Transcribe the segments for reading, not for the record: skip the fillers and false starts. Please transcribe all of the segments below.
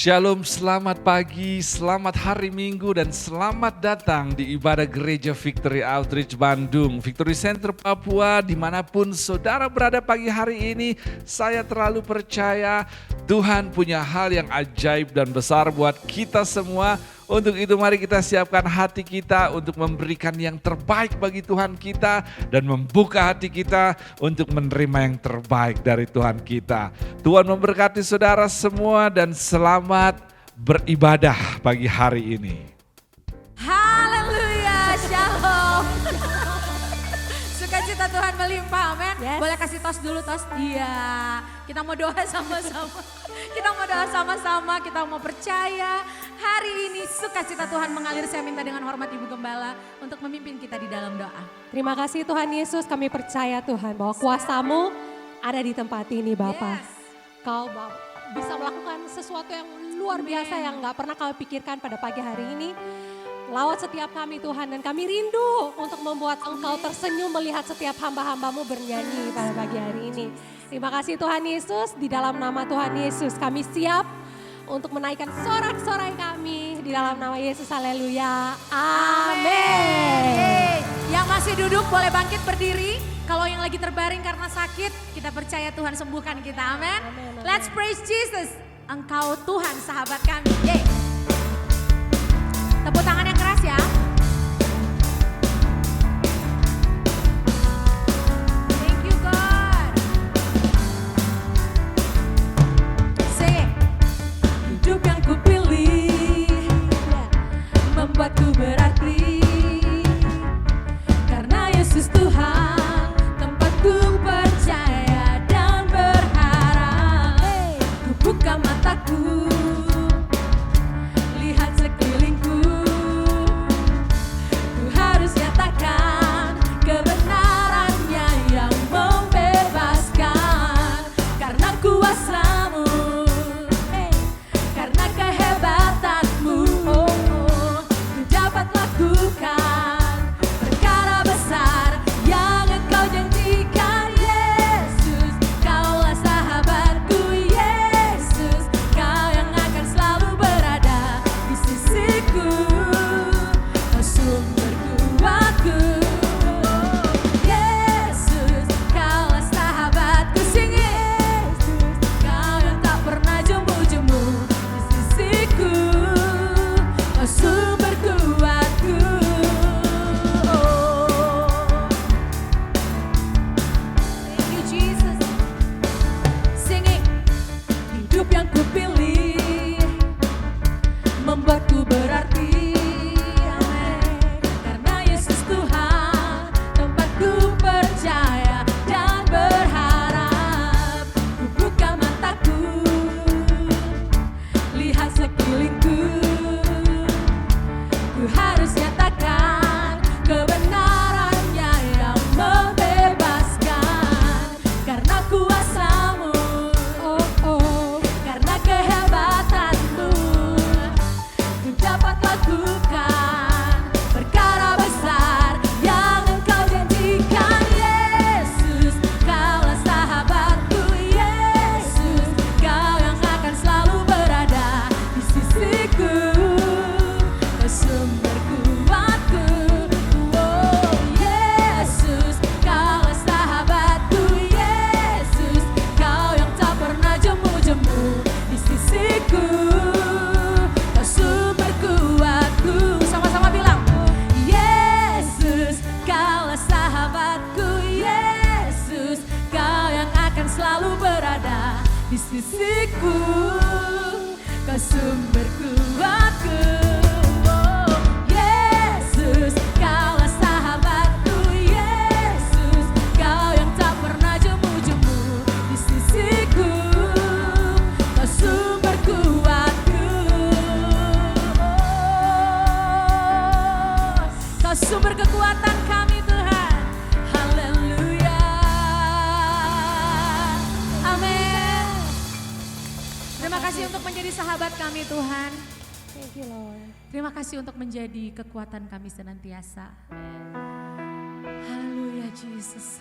Shalom, selamat pagi, selamat hari Minggu, dan selamat datang di ibadah gereja Victory Outreach Bandung, Victory Center Papua. Dimanapun saudara berada pagi hari ini, saya terlalu percaya Tuhan punya hal yang ajaib dan besar buat kita semua. Untuk itu mari kita siapkan hati kita untuk memberikan yang terbaik bagi Tuhan kita dan membuka hati kita untuk menerima yang terbaik dari Tuhan kita. Tuhan memberkati saudara semua dan selamat beribadah pagi hari ini. Haleluya, shalom. Sukacita Tuhan melimpah, amin. Yes. Boleh kasih tos dulu, tos. Iya, kita mau doa sama-sama. Kita mau doa sama-sama, kita mau percaya. Hari ini sukacita Tuhan mengalir. Saya minta dengan hormat Ibu Gembala untuk memimpin kita di dalam doa. Terima kasih Tuhan Yesus, kami percaya Tuhan bahwa kuasa-Mu ada di tempat ini Bapa. Yes. Kau bisa melakukan sesuatu yang luar biasa yang gak pernah kau pikirkan pada pagi hari ini. Lawat setiap kami Tuhan, dan kami rindu untuk membuat Engkau tersenyum melihat setiap hamba-hamba-Mu bernyanyi pada pagi hari ini. Terima kasih Tuhan Yesus, di dalam nama Tuhan Yesus kami siap untuk menaikkan sorak-sorai kami di dalam nama Yesus. Haleluya. Amin. Yang masih duduk boleh bangkit berdiri. Kalau yang lagi terbaring karena sakit, kita percaya Tuhan sembuhkan kita, amin. Let's praise Jesus. Engkau Tuhan sahabat kami. Yeay. Tepuk tangan yang keras ya. Thank you God. Sing. Hidup yang kupilih membuatku berarti, karena Yesus Tuhan tempatku percaya dan berharap. Ku buka mataku, lihat sekelilingku, ku harus nyatakan kebenarannya yang membebaskan. Karena kuasa-Mu, karena kehebatanmu, ku dapat lakukan perkara besar yang Engkau janjikan. Yesus, Kaulah sahabatku. Yesus, Kau yang akan selalu berada di sisiku, Kau sumber kuatku. Yesus, Kaulah sahabatku. Sing Yesus, Kau yang tak pernah jemu-jemu di sisiku, Kau sumber kuatku. Thank you Jesus. Singing. Hidup yang kupilih membuatku berarti, amin. Karena Yesus Tuhan tempatku percaya dan berharap. Ku buka mataku, lihat sekelilingku, ku harus nyatakan kebenarannya yang membebaskan. Karena kuasa-Mu, karena kehebatan-Mu, ku dapat lakukan perkara besar yang Engkau janjikan. Yesus, Kaulah sahabatku. Yesus, Kau yang akan selalu berada di sisiku, Kau sumber kuatku. Oh, Yesus, Kaulah sahabatku. Yesus, Kau yang tak pernah jemu-jemu di sisiku, Kau sumber kuatku. Sama-sama bilang, Yesus, Kaulah sahabatku. Yesus, Kau yang akan selalu berada di sisiku, Kau sumber kuatku. Oh, Yesus, Kaulah sahabatku. Yesus, Kau yang tak pernah jemu-jemu di sisiku, Kau sumber kuatku. Oh, Kau sumber kekuatan kami Tuhan. Haleluya. Amin. Terima kasih untuk menjadi sahabat kami Tuhan. Thank you Lord. Terima kasih untuk menjadi kekuatan kami senantiasa. Haleluya Jesus.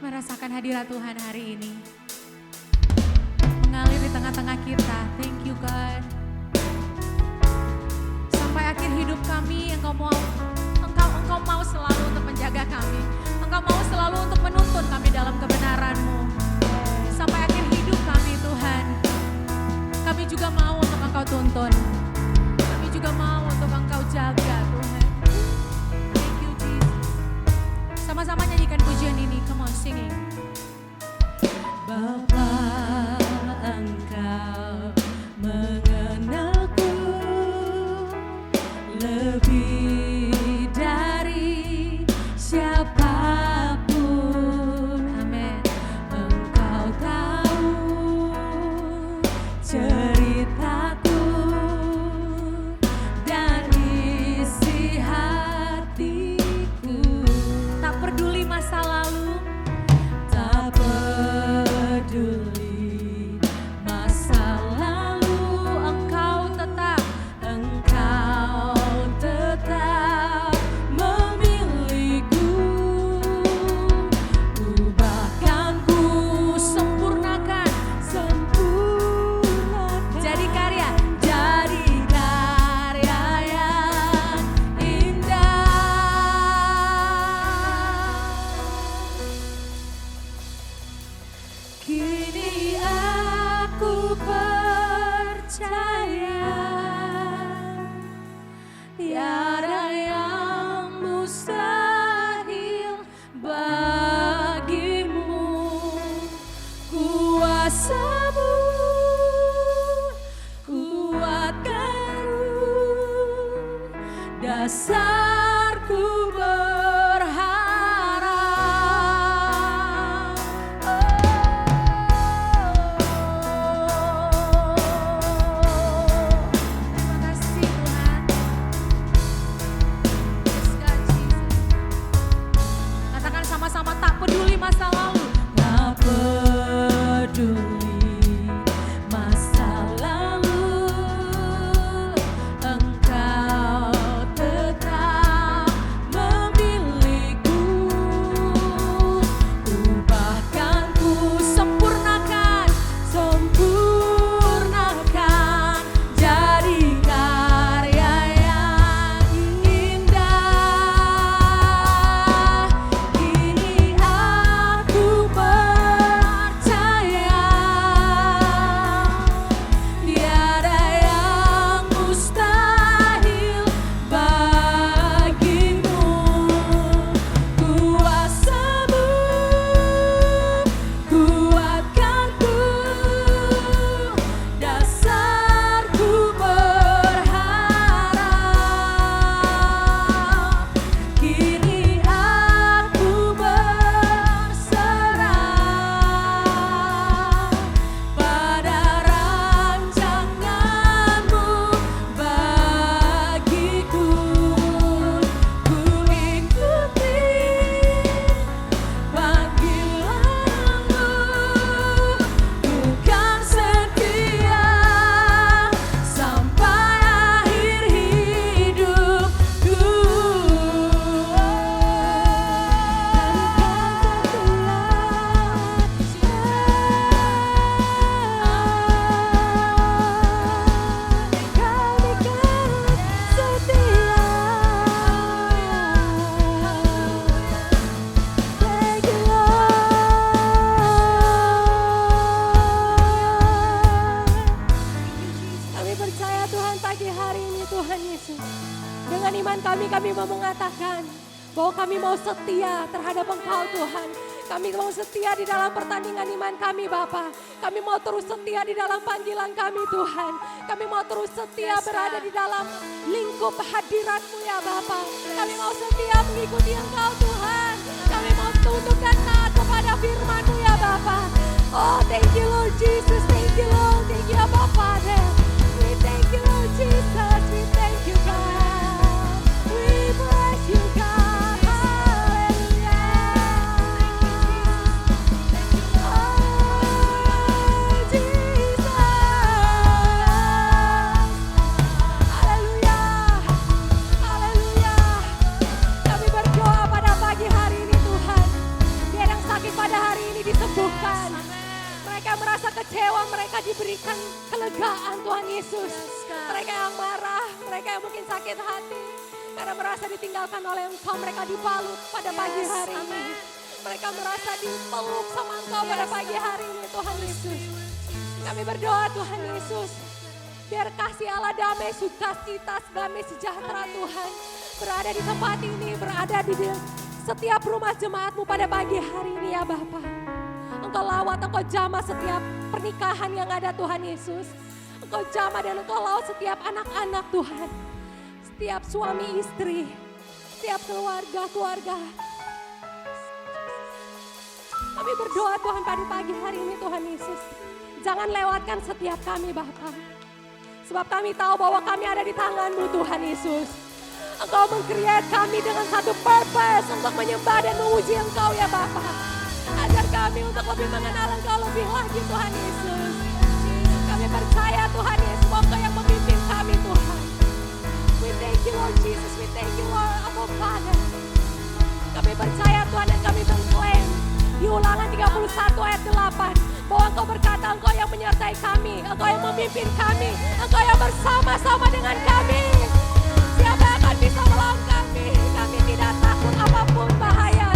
Merasakan hadirat Tuhan hari ini. Mengalir di tengah-tengah kita. Thank you God. Sampai akhir hidup kami Engkau mau selalu untuk menjaga kami. Engkau mau selalu untuk menuntun kami dalam kebenaran-Mu. Sampai akhir hidup kami Tuhan. Kami juga mau untuk Engkau tuntun. Kami juga mau untuk Engkau jaga Tuhan. Thank you Jesus. Sama-sama nyanyikan pujian ini. Come on singing. Bapa, Engkau mengenalku lebih dari siapapun. Amin. Engkau tahu ceritaku dan isi hatiku. Tak peduli masa lalu. Tak peduli mau mengatakan bahwa kami mau setia terhadap Engkau Tuhan. Kami mau setia di dalam pertandingan iman kami Bapa. Kami mau terus setia di dalam panggilan kami Tuhan. Kami mau terus setia berada di dalam lingkup hadirat-Mu ya Bapa. Kami mau setia mengikuti Engkau Tuhan. Kami mau tunduk dan taat kepada firman-Mu ya Bapa. Oh thank you Lord Jesus, thank you Lord, thank you Abba Father. We thank you Lord Jesus, we thank you God. We bless you God, hallelujah. Oh Jesus, haleluya, haleluya. Kami berdoa pada pagi hari ini Tuhan, biar yang sakit pada hari ini disembuhkan. Mereka merasa kecewa, mereka diberikan kelegaan Tuhan Yesus. Mereka yang marah, mereka yang mungkin sakit hati karena merasa ditinggalkan oleh Engkau, mereka dibalut pada pagi hari ini. Mereka merasa dipeluk sama Engkau pada pagi hari ini Tuhan Yesus. Kami berdoa Tuhan Yesus, biar kasih Allah damai, sukacita, damai sejahtera Tuhan berada di tempat ini, berada di setiap rumah jemaat-Mu pada pagi hari ini ya Bapa. Engkau lawat, Engkau jamah setiap pernikahan yang ada Tuhan Yesus. Engkau jamah dan Engkau lawat setiap anak-anak Tuhan. Setiap suami istri, setiap keluarga-keluarga. Kami berdoa Tuhan pada pagi hari ini Tuhan Yesus. Jangan lewatkan setiap kami Bapa. Sebab kami tahu bahwa kami ada di tangan-Mu Tuhan Yesus. Engkau meng-create kami dengan satu purpose untuk menyembah dan memuji Engkau ya Bapa. Ajar kami untuk lebih mengenal Engkau lebih lagi Tuhan Yesus. Kami percaya Tuhan Yesus, Engkau yang memimpin kami Tuhan. We thank you Lord Jesus, we thank you Lord Abba Father. Kami percaya Tuhan dan kami mengklaim di Ulangan 31 ayat 8 bahwa Engkau berkata, Engkau yang menyertai kami, Engkau yang memimpin kami, Engkau yang bersama-sama dengan kami. Siapa yang akan bisa melawan kami? Kami tidak takut apapun bahaya.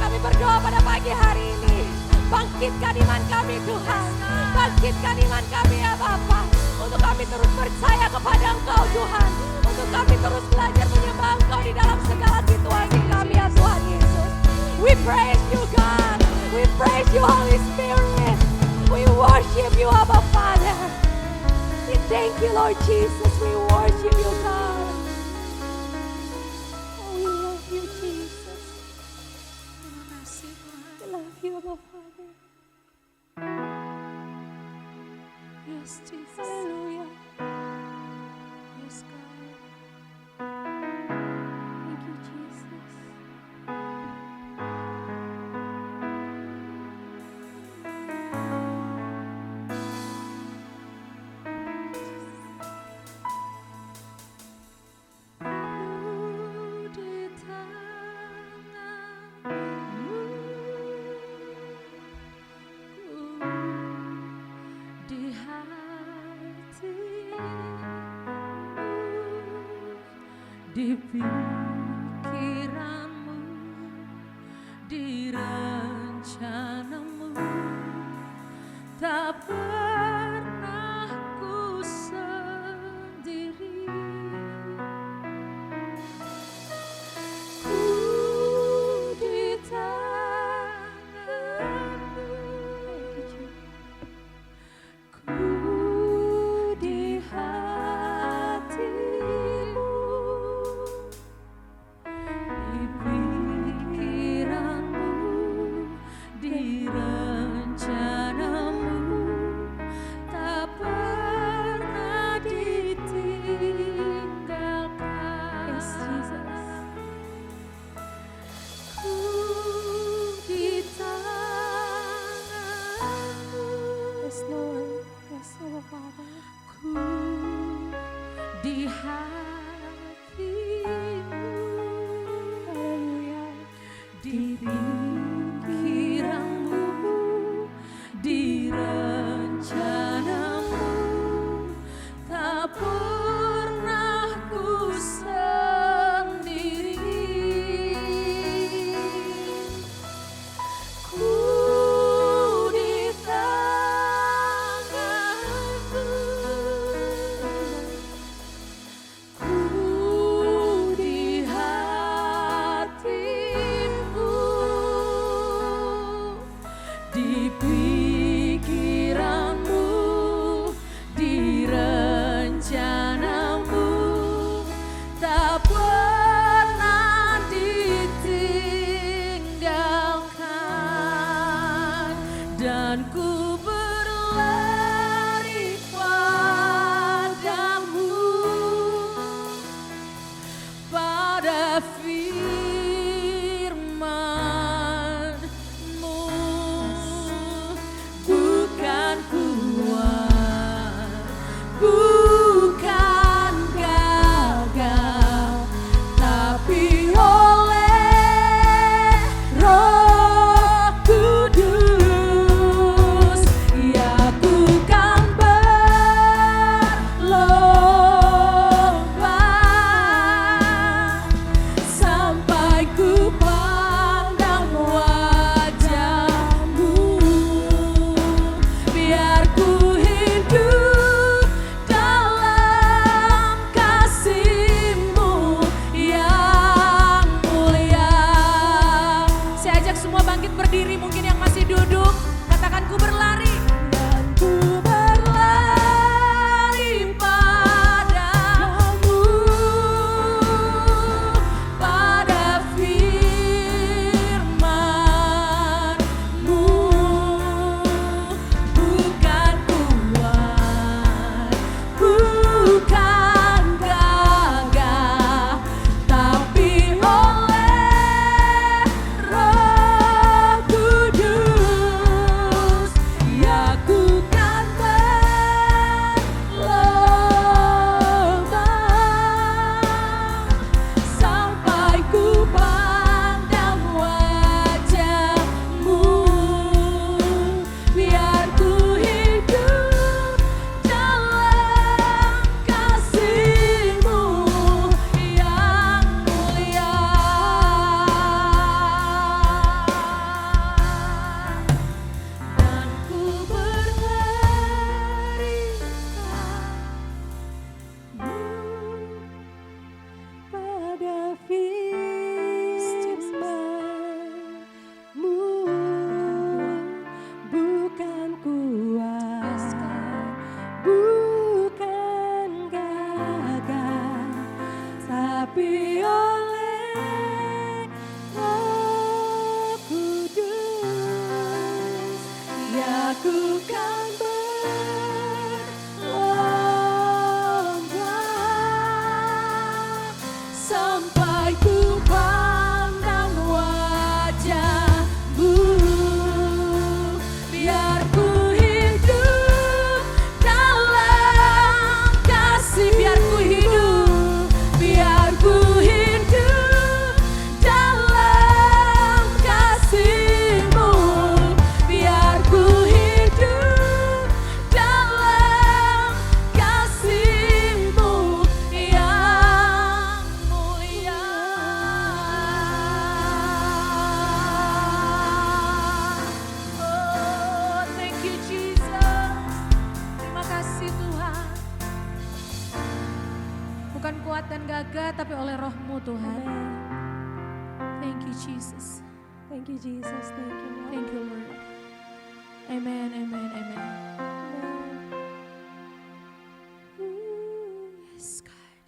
Kami berdoa pada pagi hari ini, bangkitkan iman kami Tuhan, bangkitkan iman kami ya Bapa, untuk kami terus percaya kepada Engkau Tuhan, untuk kami terus belajar menyembah Engkau di dalam segala situasi kami ya Tuhan Yesus. We praise you God, we praise you Holy Spirit, we worship you Abba Father. We thank you Lord Jesus, we worship you God. Oh, we love you Jesus. We love you Abba Father. Yes Jesus. Hallelujah. Yes God. Thank you Jesus. Di tangan-Mu di hatimu, di pikiranmu, di rencanamu, tak pernah ku sendiri. Ku di tangan-Mu, ku di hatimu, di pikiranmu, di rencanamu, tak pernah ditinggalkan, dan ku berlari padamu, pada firman-Mu. Bukan kuat, bukan gagah, tapi oleh Roh Kudus, ya ku kan berlomba sampai ku pandang wajah-Mu, biar ku hidup dalam kasih-Mu yang mulia. Saya ajak semua bangkit berdiri, mungkin yang masih duduk, katakan ku berlari. Dan ku berlari padamu, pada firman-Mu. Bukan kuat, bukan gagah, tapi oleh Roh Kudus, ya ku kan berlomba sampai ku pandang wajah-Mu, biar ku hidup dalam kasih-Mu yang mulia. Dan ku berlari pada firman-Mu. Bukan kuat, bukan gagah, tapi oleh Roh Kudus, ya ku kan berlomba sampai ku pandang wajah-Mu, biar ku hidup dalam kasih, biar ku hidup, biar ku hidup dalam kasih-Mu, biar ku hidup dalam kasih-Mu yang mulia. Oh, thank you Jesus. Terima kasih Tuhan. Bukan kuat dan gagah, tapi oleh Roh-Mu Tuhan. Thank you Jesus. Thank you Jesus, thank you Lord. Thank you Lord. Amen, amen, amen. Yes God.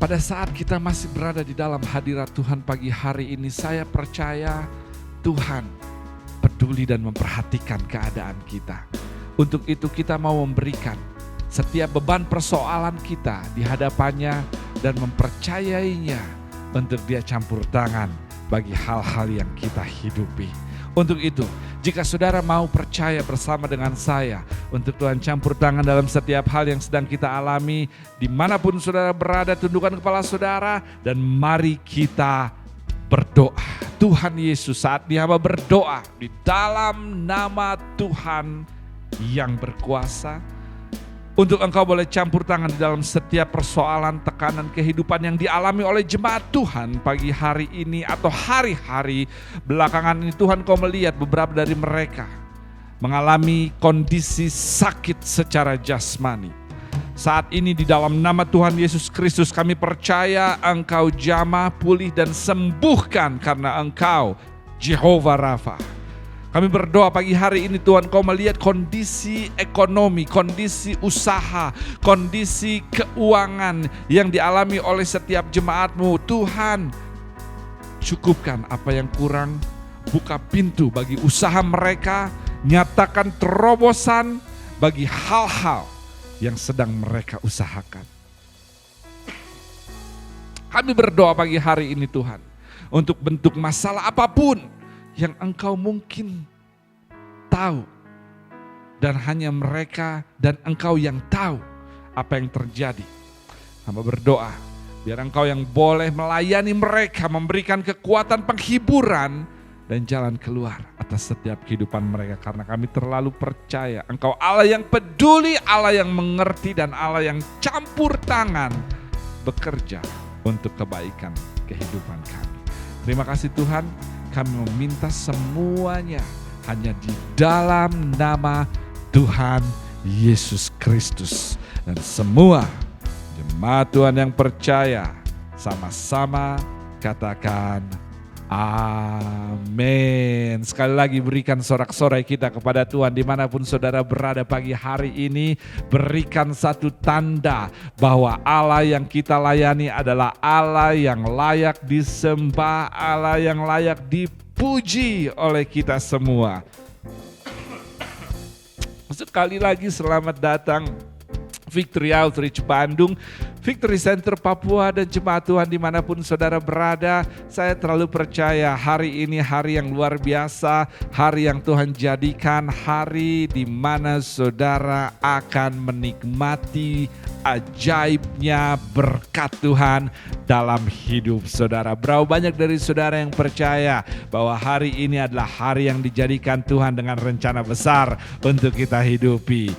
Pada saat kita masih berada di dalam hadirat Tuhan pagi hari ini, saya percaya Tuhan peduli dan memperhatikan keadaan kita. Untuk itu kita mau memberikan setiap beban persoalan kita di hadapannya dan mempercayainya untuk Dia campur tangan bagi hal-hal yang kita hidupi. Untuk itu, jika saudara mau percaya bersama dengan saya untuk Tuhan campur tangan dalam setiap hal yang sedang kita alami, dimanapun saudara berada, tundukkan kepala saudara dan mari kita berdoa. Tuhan Yesus, saat ini hamba berdoa di dalam nama Tuhan yang berkuasa, untuk Engkau boleh campur tangan di dalam setiap persoalan, tekanan kehidupan yang dialami oleh jemaat Tuhan pagi hari ini atau hari-hari belakangan ini. Tuhan, Kau melihat beberapa dari mereka mengalami kondisi sakit secara jasmani. Saat ini di dalam nama Tuhan Yesus Kristus kami percaya Engkau jamah, pulih dan sembuhkan karena Engkau Jehovah Rafa. Kami berdoa pagi hari ini Tuhan, Kau melihat kondisi ekonomi, kondisi usaha, kondisi keuangan yang dialami oleh setiap jemaat-Mu. Tuhan, cukupkan apa yang kurang, buka pintu bagi usaha mereka, nyatakan terobosan bagi hal-hal yang sedang mereka usahakan. Kami berdoa pagi hari ini Tuhan, untuk bentuk masalah apapun yang Engkau mungkin tahu, dan hanya mereka dan Engkau yang tahu apa yang terjadi. Hamba berdoa, biar Engkau yang boleh melayani mereka, memberikan kekuatan penghiburan dan jalan keluar atas setiap kehidupan mereka. Karena kami terlalu percaya Engkau Allah yang peduli, Allah yang mengerti, dan Allah yang campur tangan bekerja untuk kebaikan kehidupan kami. Terima kasih Tuhan, kami meminta semuanya hanya di dalam nama Tuhan Yesus Kristus. Dan semua jemaat Tuhan yang percaya sama-sama katakan amin. Sekali lagi berikan sorak-sorai kita kepada Tuhan dimanapun saudara berada pagi hari ini. Berikan satu tanda bahwa Allah yang kita layani adalah Allah yang layak disembah, Allah yang layak dipuji oleh kita semua. Sekali lagi selamat datang Victory Outreach Bandung, Victory Center Papua, dan jemaat Tuhan dimanapun saudara berada. Saya terlalu percaya hari ini hari yang luar biasa, hari yang Tuhan jadikan hari di mana saudara akan menikmati ajaibnya berkat Tuhan dalam hidup saudara. Berapa banyak dari saudara yang percaya bahwa hari ini adalah hari yang dijadikan Tuhan dengan rencana besar untuk kita hidupi.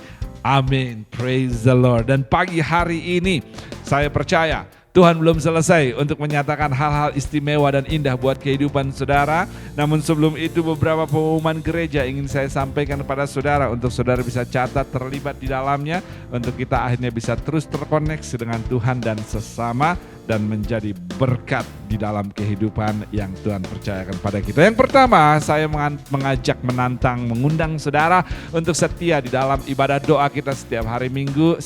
Amin, praise the Lord. Dan pagi hari ini saya percaya Tuhan belum selesai untuk menyatakan hal-hal istimewa dan indah buat kehidupan saudara. Namun sebelum itu beberapa pengumuman gereja ingin saya sampaikan kepada saudara untuk saudara bisa catat, terlibat di dalamnya, untuk kita akhirnya bisa terus terkoneksi dengan Tuhan dan sesama, dan menjadi berkat di dalam kehidupan yang Tuhan percayakan pada kita. Yang pertama, saya mengajak, menantang, mengundang saudara untuk setia di dalam ibadah doa kita setiap hari Minggu,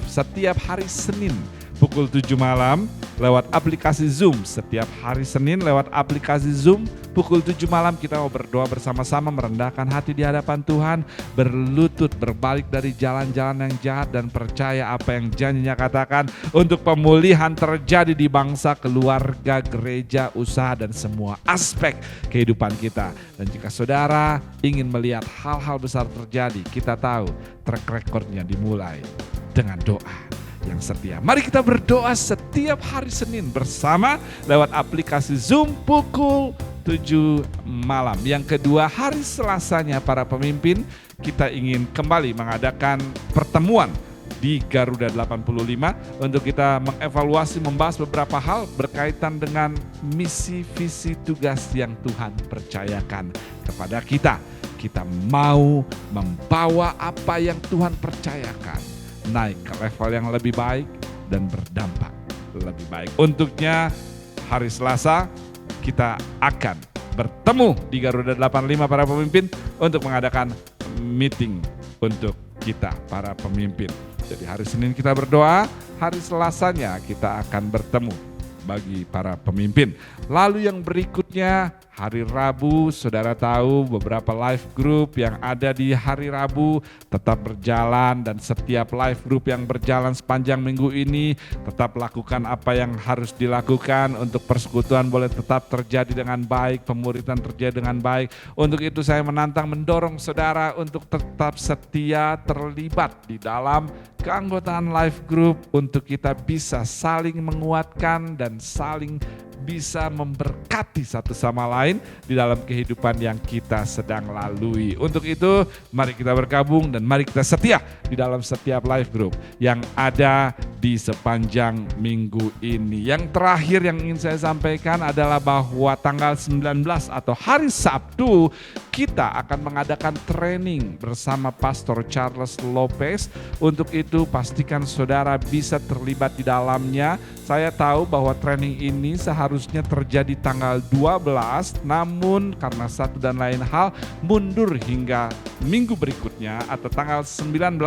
setiap hari Senin pukul 7 malam lewat aplikasi Zoom. Setiap hari Senin lewat aplikasi Zoom pukul 7 malam kita mau berdoa bersama-sama, merendahkan hati di hadapan Tuhan, berlutut, berbalik dari jalan-jalan yang jahat, dan percaya apa yang janjinya katakan untuk pemulihan terjadi di bangsa, keluarga, gereja, usaha, dan semua aspek kehidupan kita. Dan jika saudara ingin melihat hal-hal besar terjadi, kita tahu track recordnya dimulai dengan doa yang setia. Mari kita berdoa setiap hari Senin bersama lewat aplikasi Zoom pukul 7 malam. Yang kedua, hari Selasanya para pemimpin, kita ingin kembali mengadakan pertemuan di Garuda 85 untuk kita mengevaluasi, membahas beberapa hal berkaitan dengan misi, visi, tugas yang Tuhan percayakan kepada kita. Kita mau membawa apa yang Tuhan percayakan naik ke level yang lebih baik dan berdampak lebih baik. Untuknya hari Selasa kita akan bertemu di Garuda 85 para pemimpin untuk mengadakan meeting untuk kita para pemimpin. Jadi hari Senin kita berdoa, hari Selasanya kita akan bertemu bagi para pemimpin. Lalu yang berikutnya hari Rabu, saudara tahu beberapa live group yang ada di hari Rabu tetap berjalan, dan setiap live group yang berjalan sepanjang minggu ini tetap lakukan apa yang harus dilakukan untuk persekutuan boleh tetap terjadi dengan baik, pemuridan terjadi dengan baik. Untuk itu saya menantang, mendorong saudara untuk tetap setia terlibat di dalam keanggotaan live group untuk kita bisa saling menguatkan dan saling bisa memberkati satu sama lain di dalam kehidupan yang kita sedang lalui. Untuk itu mari kita bergabung dan mari kita setia di dalam setiap live group yang ada di sepanjang minggu ini. Yang terakhir yang ingin saya sampaikan adalah bahwa tanggal 19 atau hari Sabtu kita akan mengadakan training bersama Pastor Charles Lopez. Untuk itu pastikan saudara bisa terlibat di dalamnya. Saya tahu bahwa training ini seharusnya terjadi tanggal 12, namun karena satu dan lain hal mundur hingga minggu berikutnya atau tanggal 19,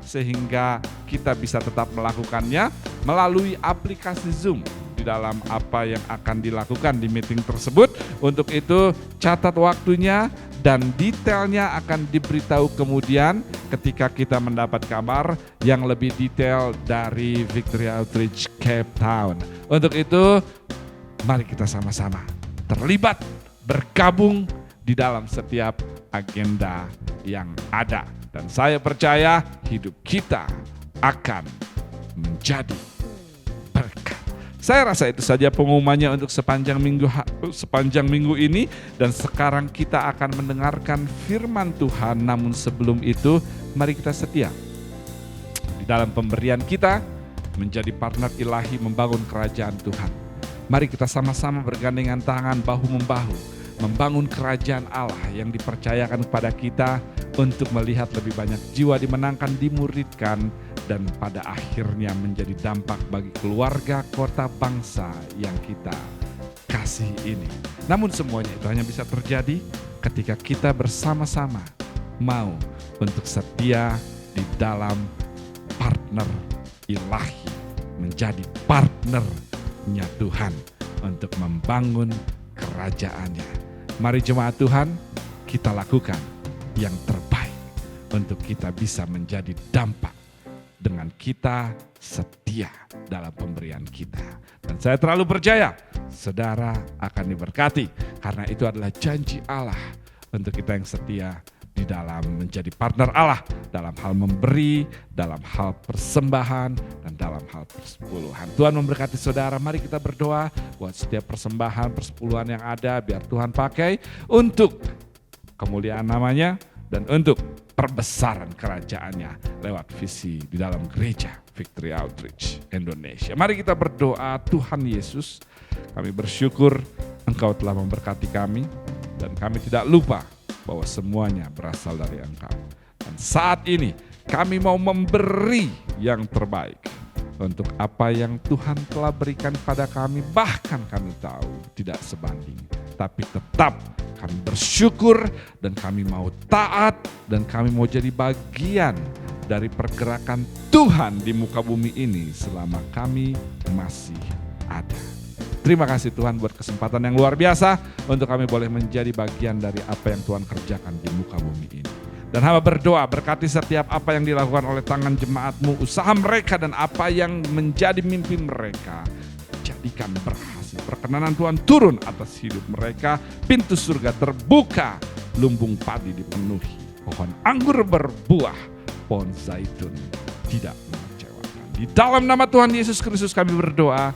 sehingga kita bisa tetap melakukannya melalui aplikasi Zoom di dalam apa yang akan dilakukan di meeting tersebut. Untuk itu catat waktunya dan detailnya akan diberitahu kemudian ketika kita mendapat kabar yang lebih detail dari Victory Outreach Cape Town. Untuk itu mari kita sama-sama terlibat, bergabung di dalam setiap agenda yang ada. Dan saya percaya hidup kita akan menjadi berkat. Saya rasa itu saja pengumumannya untuk sepanjang minggu ini, dan sekarang kita akan mendengarkan firman Tuhan. Namun sebelum itu, mari kita setia di dalam pemberian kita menjadi partner ilahi membangun kerajaan Tuhan. Mari kita sama-sama bergandengan tangan bahu-membahu membangun kerajaan Allah yang dipercayakan kepada kita untuk melihat lebih banyak jiwa dimenangkan, dimuridkan, dan pada akhirnya menjadi dampak bagi keluarga, kota, bangsa yang kita kasih ini. Namun semuanya itu hanya bisa terjadi ketika kita bersama-sama mau untuk setia di dalam partner ilahi, menjadi partnernya Tuhan untuk membangun kerajaannya. Mari jemaat Tuhan, kita lakukan yang terbaik untuk kita bisa menjadi dampak dengan kita setia dalam pemberian kita. Dan saya terlalu percaya saudara akan diberkati, karena itu adalah janji Allah untuk kita yang setia di dalam menjadi partner Allah dalam hal memberi, dalam hal persembahan, dan dalam hal persepuluhan. Tuhan memberkati saudara. Mari kita berdoa buat setiap persembahan, persepuluhan yang ada, biar Tuhan pakai untuk kemuliaan namanya dan untuk perbesaran kerajaannya lewat visi di dalam gereja Victory Outreach Indonesia. Mari kita berdoa. Tuhan Yesus, kami bersyukur Engkau telah memberkati kami, dan kami tidak lupa bahwa semuanya berasal dari Engkau. Dan saat ini kami mau memberi yang terbaik untuk apa yang Tuhan telah berikan pada kami. Bahkan kami tahu tidak sebanding, tapi tetap kami bersyukur dan kami mau taat dan kami mau jadi bagian dari pergerakan Tuhan di muka bumi ini selama kami masih ada. Terima kasih Tuhan buat kesempatan yang luar biasa untuk kami boleh menjadi bagian dari apa yang Tuhan kerjakan di muka bumi ini. Dan hamba berdoa, berkati setiap apa yang dilakukan oleh tangan jemaat-Mu, usaha mereka dan apa yang menjadi mimpi mereka. Jadikan berhasil. Perkenanan Tuhan turun atas hidup mereka, pintu surga terbuka, lumbung padi dipenuhi, pohon anggur berbuah, pohon zaitun tidak mengecewakan. Di dalam nama Tuhan Yesus Kristus kami berdoa.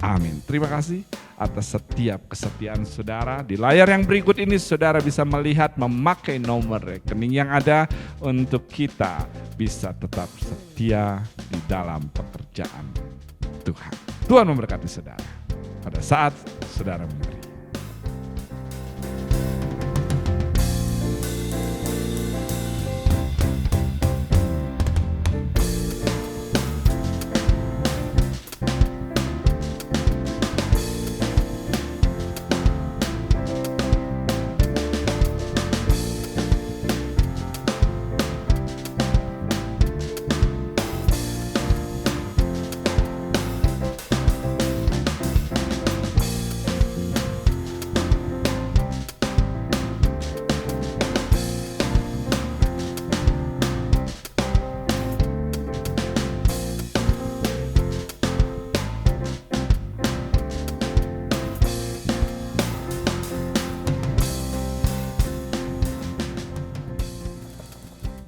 Amin. Terima kasih atas setiap kesetiaan saudara. Di layar yang berikut ini saudara bisa melihat memakai nomor rekening yang ada untuk kita bisa tetap setia di dalam pekerjaan Tuhan. Tuhan memberkati saudara pada saat saudara memberi.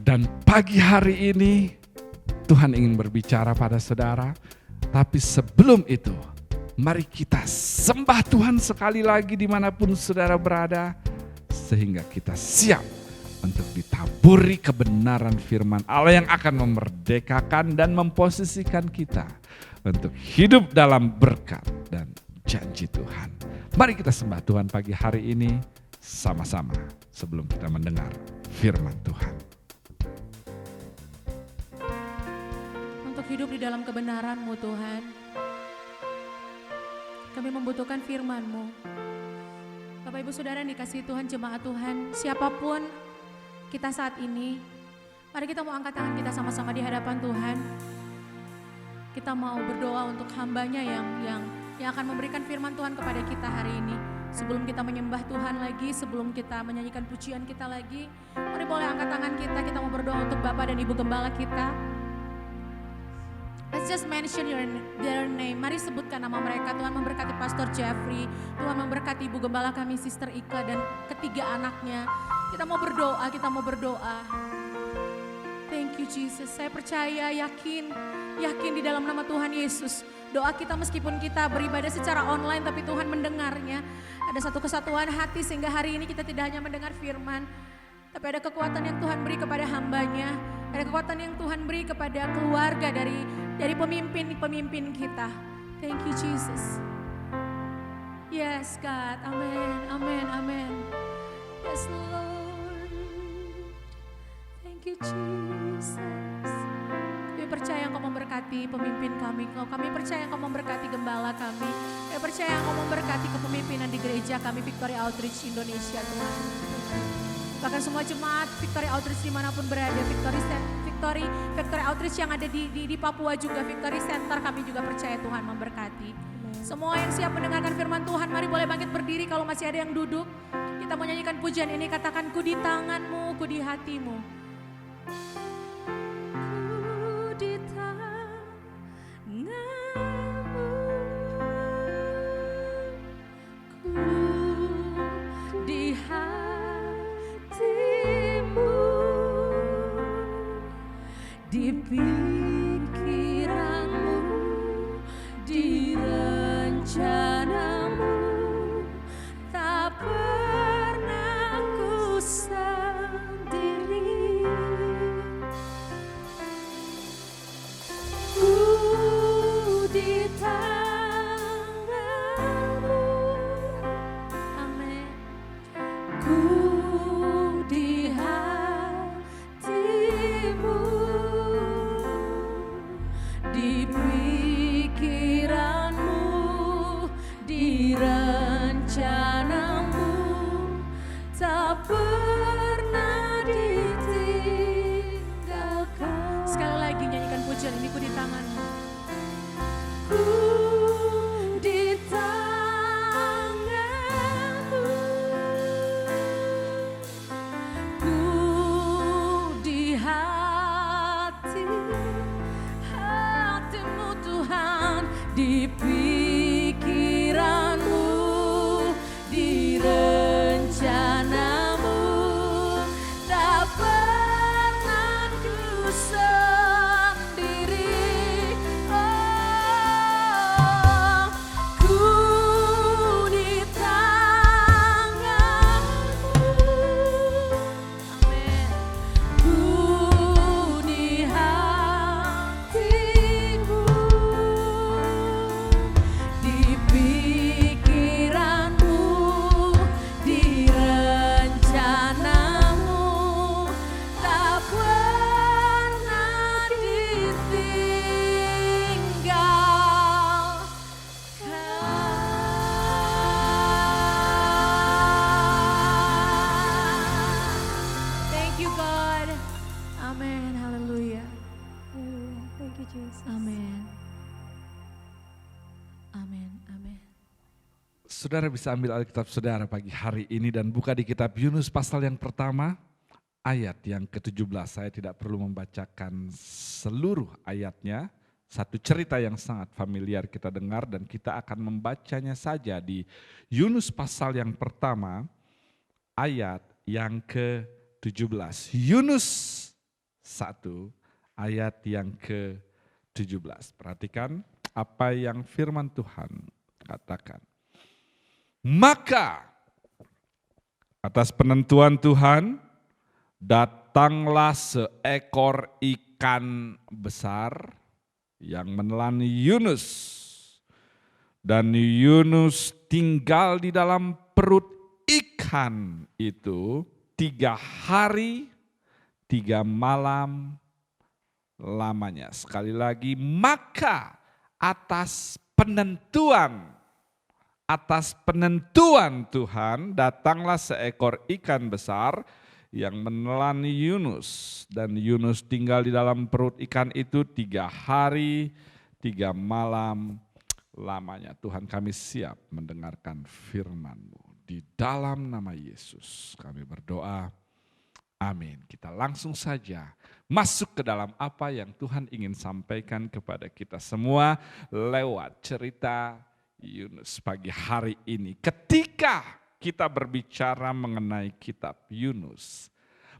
Dan pagi hari ini Tuhan ingin berbicara pada saudara. Tapi sebelum itu, mari kita sembah Tuhan sekali lagi dimanapun saudara berada. Sehingga kita siap untuk ditaburi kebenaran firman Allah yang akan memerdekakan dan memposisikan kita untuk hidup dalam berkat dan janji Tuhan. Mari kita sembah Tuhan pagi hari ini sama-sama sebelum kita mendengar firman Tuhan. Untuk hidup di dalam kebenaran-Mu Tuhan, kami membutuhkan firman-Mu. Bapak Ibu Saudara yang dikasihi Tuhan, jemaat Tuhan, siapapun kita saat ini, mari kita mau angkat tangan kita sama-sama di hadapan Tuhan. Kita mau berdoa untuk hamba-Nya yang akan memberikan firman Tuhan kepada kita hari ini. Sebelum kita menyembah Tuhan lagi, sebelum kita menyanyikan pujian kita lagi, mari boleh angkat tangan kita mau berdoa untuk Bapak dan Ibu Gembala kita. Let's just mention their name. Mari sebutkan nama mereka. Tuhan memberkati Pastor Jeffrey, Tuhan memberkati Ibu Gembala kami, Sister Ika dan ketiga anaknya. Kita mau berdoa. Thank you Jesus. Saya percaya, yakin di dalam nama Tuhan Yesus. Doa kita meskipun kita beribadah secara online tapi Tuhan mendengarnya. Ada satu kesatuan hati sehingga hari ini kita tidak hanya mendengar firman. Tapi ada kekuatan yang Tuhan beri kepada hamba-Nya. Ada kekuatan yang Tuhan beri kepada keluarga dari pemimpin-pemimpin kita. Thank you Jesus. Yes God. Amen. Yes Lord. Thank you Jesus. Kami percaya Engkau memberkati pemimpin kami. Kami percaya Engkau memberkati gembala kami. Kami percaya Engkau memberkati kepemimpinan di gereja kami Victory Outreach Indonesia Tuhan. Bahkan semua jemaat Victory Outreach dimanapun berada, Victory Outreach yang ada di Papua juga, Victory Center kami juga percaya Tuhan memberkati. Semua yang siap mendengarkan firman Tuhan, mari boleh bangkit berdiri. Kalau masih ada yang duduk, kita mau nyanyikan pujian ini, katakan ku di tanganmu, ku di hatimu. Ku di tanganmu, ku di hatimu. Di pikiranmu, di rencanamu, tak pernah ku sendiri. Ku di tanganmu, amin. Ku di hatimu, di pikiranmu, di rencanamu, tak pernah ditinggalkan. Sekali lagi nyanyikan pujian ini, ku di tanganmu. Ku di tanganmu, ku di hatimu Tuhan, di pikiranmu, di rencanamu, tak pernah ku sendiri. Oh, ku di tanganmu, amin. Ku di hatimu, di pikiranmu, di rencanamu, tak pernah ditinggalkan. Thank you God. Amen. Haleluya. Thank you Jesus. Amin. Amin. Saudara bisa ambil Alkitab saudara pagi hari ini dan buka di kitab Yunus pasal yang pertama, ayat yang ke-17. Saya tidak perlu membacakan seluruh ayatnya. Satu cerita yang sangat familiar kita dengar dan kita akan membacanya saja di Yunus pasal yang pertama, ayat yang ke-17. Yunus 1 ayat yang ke-17. Perhatikan apa yang firman Tuhan katakan. Maka atas penentuan Tuhan datanglah seekor ikan besar yang menelan Yunus. Dan Yunus tinggal di dalam perut ikan. Tuhan itu 3 hari 3 malam lamanya. Sekali lagi, maka atas penentuan Tuhan datanglah seekor ikan besar yang menelan Yunus. Dan Yunus tinggal di dalam perut ikan itu 3 hari 3 malam lamanya. Tuhan, kami siap mendengarkan firman-Mu. Di dalam nama Yesus kami berdoa. Amin. Kita langsung saja masuk ke dalam apa yang Tuhan ingin sampaikan kepada kita semua lewat cerita Yunus pagi hari ini. Ketika kita berbicara mengenai kitab Yunus,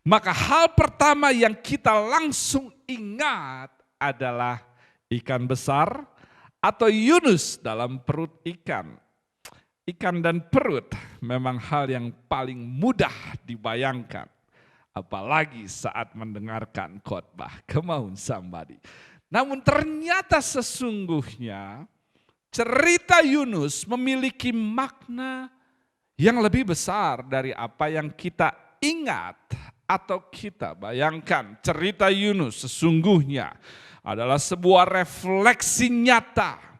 maka hal pertama yang kita langsung ingat adalah ikan besar atau Yunus dalam perut ikan. Ikan dan perut memang hal yang paling mudah dibayangkan. Apalagi saat mendengarkan khotbah. Come on somebody. Namun ternyata sesungguhnya cerita Yunus memiliki makna yang lebih besar dari apa yang kita ingat atau kita bayangkan. Cerita Yunus sesungguhnya adalah sebuah refleksi nyata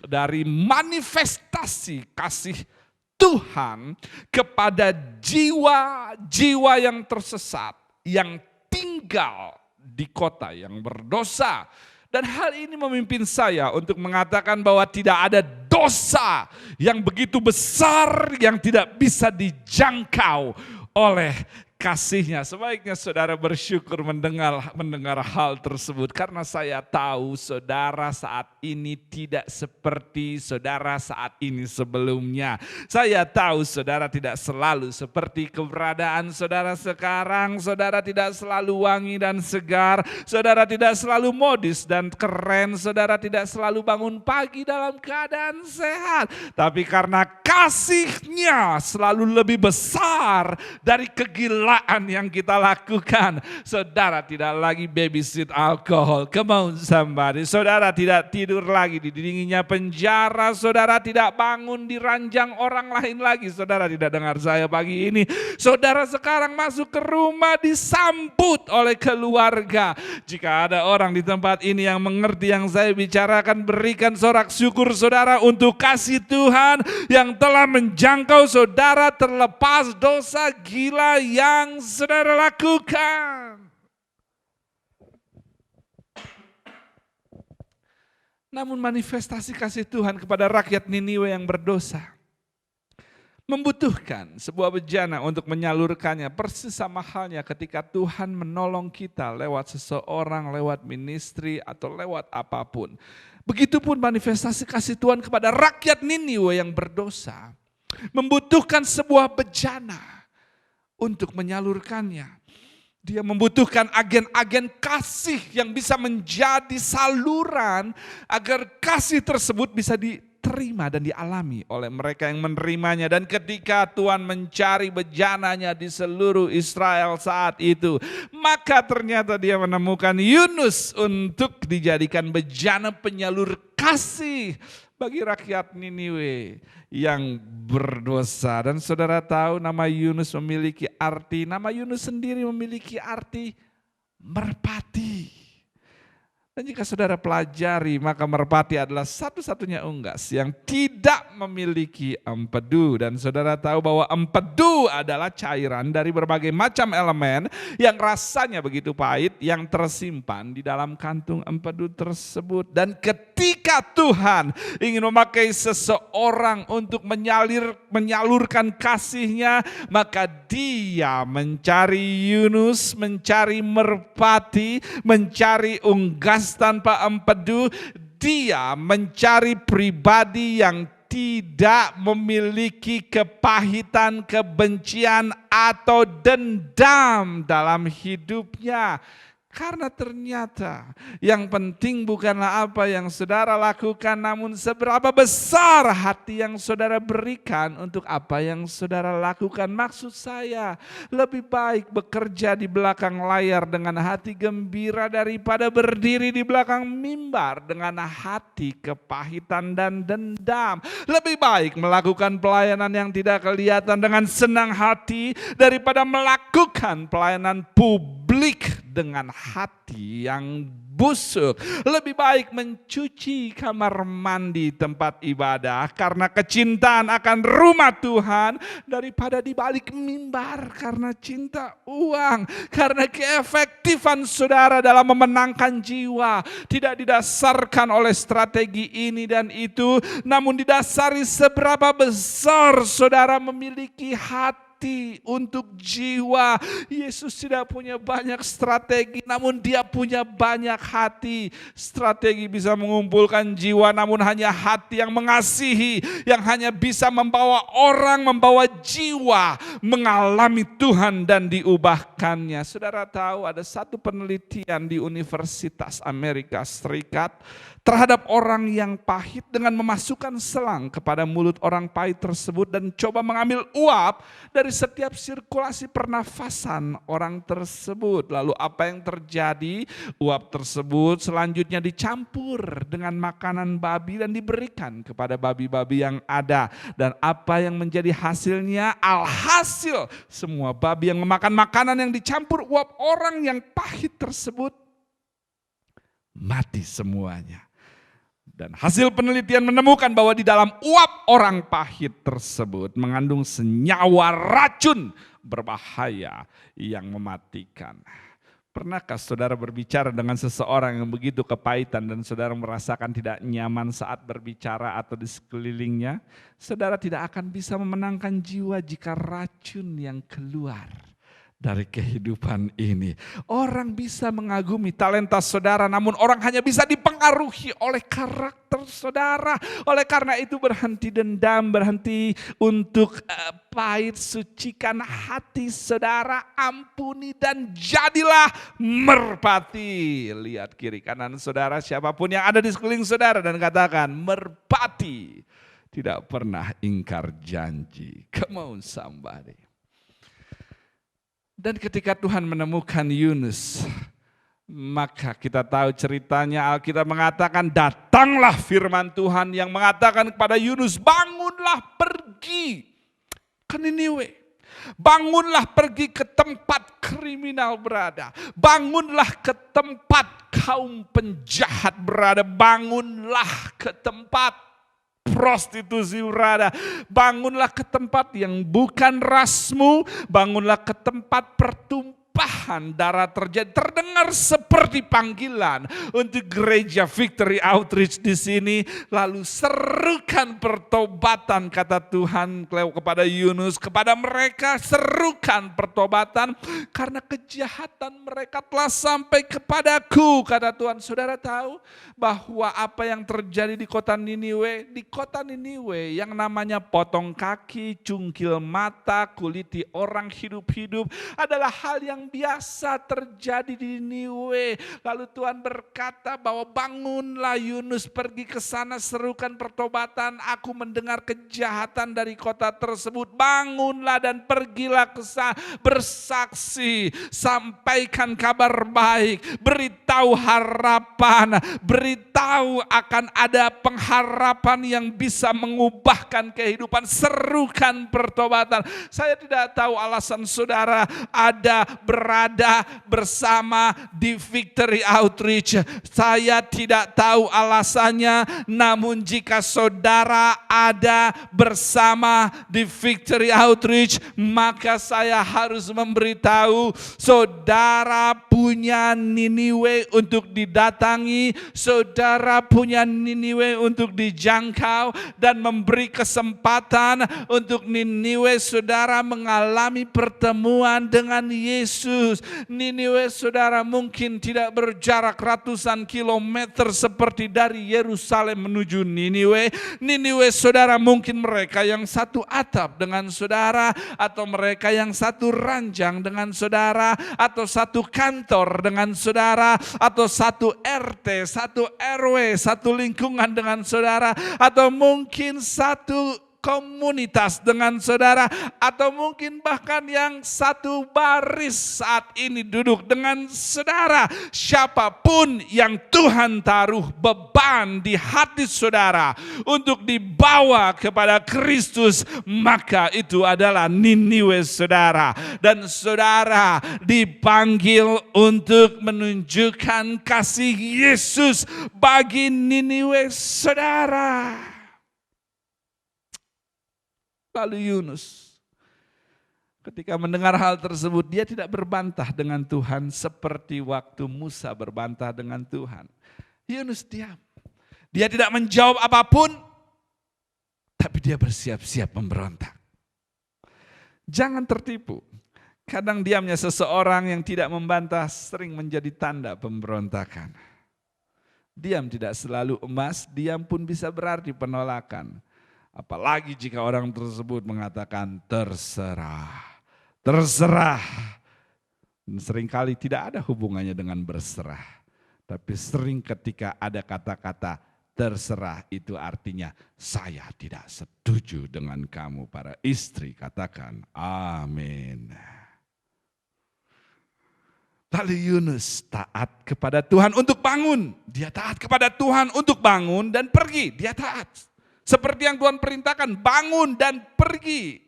dari manifestasi kasih Tuhan kepada jiwa-jiwa yang tersesat, yang tinggal di kota yang berdosa. Dan hal ini memimpin saya untuk mengatakan bahwa tidak ada dosa yang begitu besar yang tidak bisa dijangkau oleh kasih-Nya. Sebaiknya saudara bersyukur mendengar hal tersebut. Karena saya tahu saudara saat ini tidak seperti saudara saat ini sebelumnya. Saya tahu saudara tidak selalu seperti keberadaan saudara sekarang. Saudara tidak selalu wangi dan segar. Saudara tidak selalu modis dan keren. Saudara tidak selalu bangun pagi dalam keadaan sehat. Tapi karena kasih-Nya selalu lebih besar dari kegilaan yang kita lakukan. Saudara tidak lagi babysit alkohol. Come on somebody. Saudara tidak tidur lagi di dinginnya penjara. Saudara tidak bangun di ranjang orang lain lagi. Saudara tidak dengar saya pagi ini. Saudara sekarang masuk ke rumah disambut oleh keluarga. Jika ada orang di tempat ini yang mengerti yang saya bicarakan, berikan sorak syukur saudara untuk kasih Tuhan yang telah menjangkau saudara terlepas dosa gila yang saudara lakukan. Namun manifestasi kasih Tuhan kepada rakyat Niniwe yang berdosa membutuhkan sebuah bejana untuk menyalurkannya. Persis sama halnya ketika Tuhan menolong kita lewat seseorang, lewat ministry atau lewat apapun. Begitupun manifestasi kasih Tuhan kepada rakyat Niniwe yang berdosa membutuhkan sebuah bejana untuk menyalurkannya. Dia membutuhkan agen-agen kasih yang bisa menjadi saluran agar kasih tersebut bisa diterima dan dialami oleh mereka yang menerimanya. Dan ketika Tuhan mencari bejananya di seluruh Israel saat itu, maka ternyata dia menemukan Yunus untuk dijadikan bejana penyalur kasih bagi rakyat Niniwe yang berdosa. Dan saudara tahu nama Yunus memiliki arti, nama Yunus sendiri memiliki arti merpati. Dan jika saudara pelajari, maka merpati adalah satu-satunya unggas yang tidak memiliki empedu. Dan saudara tahu bahwa empedu adalah cairan dari berbagai macam elemen yang rasanya begitu pahit yang tersimpan di dalam kantung empedu tersebut. Dan ketika Tuhan ingin memakai seseorang untuk menyalurkan kasih-Nya, maka Dia mencari Yunus, mencari merpati, mencari unggas tanpa empedu. Dia mencari pribadi yang tidak memiliki kepahitan, kebencian atau dendam dalam hidupnya. Karena ternyata yang penting bukanlah apa yang saudara lakukan, namun seberapa besar hati yang saudara berikan untuk apa yang saudara lakukan. Maksud saya, lebih baik bekerja di belakang layar dengan hati gembira daripada berdiri di belakang mimbar dengan hati kepahitan dan dendam. Lebih baik melakukan pelayanan yang tidak kelihatan dengan senang hati daripada melakukan pelayanan publik dengan hati yang busuk. Lebih baik mencuci kamar mandi tempat ibadah karena kecintaan akan rumah Tuhan daripada di balik mimbar karena cinta uang. Karena keefektifan saudara dalam memenangkan jiwa tidak didasarkan oleh strategi ini dan itu, namun didasari seberapa besar saudara memiliki hati untuk jiwa. Yesus tidak punya banyak strategi, namun dia punya banyak hati. Strategi bisa mengumpulkan jiwa, namun hanya hati yang mengasihi, yang hanya bisa membawa orang, membawa jiwa mengalami Tuhan dan diubahkannya. Saudara tahu ada satu penelitian di Universitas Amerika Serikat terhadap orang yang pahit dengan memasukkan selang kepada mulut orang pahit tersebut dan coba mengambil uap dari setiap sirkulasi pernafasan orang tersebut. Lalu apa yang terjadi? Uap tersebut selanjutnya dicampur dengan makanan babi dan diberikan kepada babi-babi yang ada. Dan apa yang menjadi hasilnya? Alhasil semua babi yang memakan makanan yang dicampur uap orang yang pahit tersebut mati semuanya. Dan hasil penelitian menemukan bahwa di dalam uap orang pahit tersebut mengandung senyawa racun berbahaya yang mematikan. Pernahkah saudara berbicara dengan seseorang yang begitu kepahitan dan saudara merasakan tidak nyaman saat berbicara atau di sekelilingnya? Saudara tidak akan bisa memenangkan jiwa jika racun yang keluar dari kehidupan ini. Orang bisa mengagumi talenta saudara, namun orang hanya bisa dipengaruhi oleh karakter saudara. Oleh karena itu berhenti dendam, berhenti untuk pahit, sucikan hati saudara, ampuni dan jadilah merpati. Lihat kiri kanan saudara, siapapun yang ada di sekeliling saudara dan katakan, merpati tidak pernah ingkar janji. Come on somebody. Dan ketika Tuhan menemukan Yunus, maka kita tahu ceritanya, Alkitab mengatakan datanglah firman Tuhan yang mengatakan kepada Yunus, bangunlah pergi ke Niniwe. Bangunlah pergi ke tempat kriminal berada. Bangunlah ke tempat kaum penjahat berada. Bangunlah ke tempat prostitusi berada. Bangunlah ke tempat yang bukan rasmu. Bangunlah ke tempat pertumpahan darah terjadi. Terdengar seperti panggilan untuk gereja Victory Outreach di sini. Lalu serukan pertobatan, kata Tuhan kepada Yunus, kepada mereka serukan pertobatan karena kejahatan mereka telah sampai kepadaku, kata Tuhan. Saudara tahu bahwa apa yang terjadi di kota Niniwe, yang namanya potong kaki, cungkil mata, kuliti orang hidup-hidup adalah hal yang biasa terjadi di Niniwe. Lalu Tuhan berkata bahwa bangunlah Yunus, pergi ke sana, serukan pertobatan, aku mendengar kejahatan dari kota tersebut. Bangunlah dan pergilah ke sana, bersaksi, sampaikan kabar baik, beritahu harapan, beritahu akan ada pengharapan yang bisa mengubahkan kehidupan, serukan pertobatan. Saya tidak tahu alasan saudara berada bersama di Victory Outreach. Saya tidak tahu alasannya, namun jika saudara ada bersama di Victory Outreach, maka saya harus memberitahu saudara punya Niniwe untuk didatangi, saudara punya Niniwe untuk dijangkau dan memberi kesempatan untuk Niniwe saudara mengalami pertemuan dengan Yesus Yesus. Niniwe saudara mungkin tidak berjarak ratusan kilometer seperti dari Yerusalem menuju Niniwe. Niniwe saudara mungkin mereka yang satu atap dengan saudara, atau mereka yang satu ranjang dengan saudara, atau satu kantor dengan saudara, atau satu RT, satu RW, satu lingkungan dengan saudara, atau mungkin satu komunitas dengan saudara, atau mungkin bahkan yang satu baris saat ini duduk dengan saudara. Siapapun yang Tuhan taruh beban di hati saudara untuk dibawa kepada Kristus, maka itu adalah Niniwe saudara. Dan saudara dipanggil untuk menunjukkan kasih Yesus bagi Niniwe saudara. Lalu Yunus ketika mendengar hal tersebut, dia tidak berbantah dengan Tuhan seperti waktu Musa berbantah dengan Tuhan. Yunus diam. Dia tidak menjawab apapun, tapi dia bersiap-siap memberontak. Jangan tertipu. Kadang diamnya seseorang yang tidak membantah sering menjadi tanda pemberontakan. Diam tidak selalu emas, diam pun bisa berarti penolakan. Apalagi jika orang tersebut mengatakan terserah, terserah. Dan seringkali tidak ada hubungannya dengan berserah. Tapi sering ketika ada kata-kata terserah, itu artinya saya tidak setuju dengan kamu. Para istri katakan amin. Lalu Yunus taat kepada Tuhan untuk bangun. Dia taat kepada Tuhan untuk bangun dan pergi. Dia taat. Seperti yang Tuhan perintahkan, bangun dan pergi.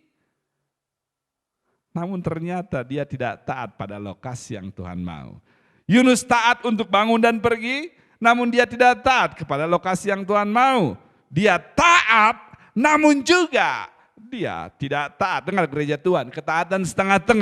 Namun ternyata dia tidak taat pada lokasi yang Tuhan mau. Yunus taat untuk bangun dan pergi, namun dia tidak taat kepada lokasi yang Tuhan mau. Dia taat, namun juga dia tidak taat. Dengar gereja Tuhan, ketaatan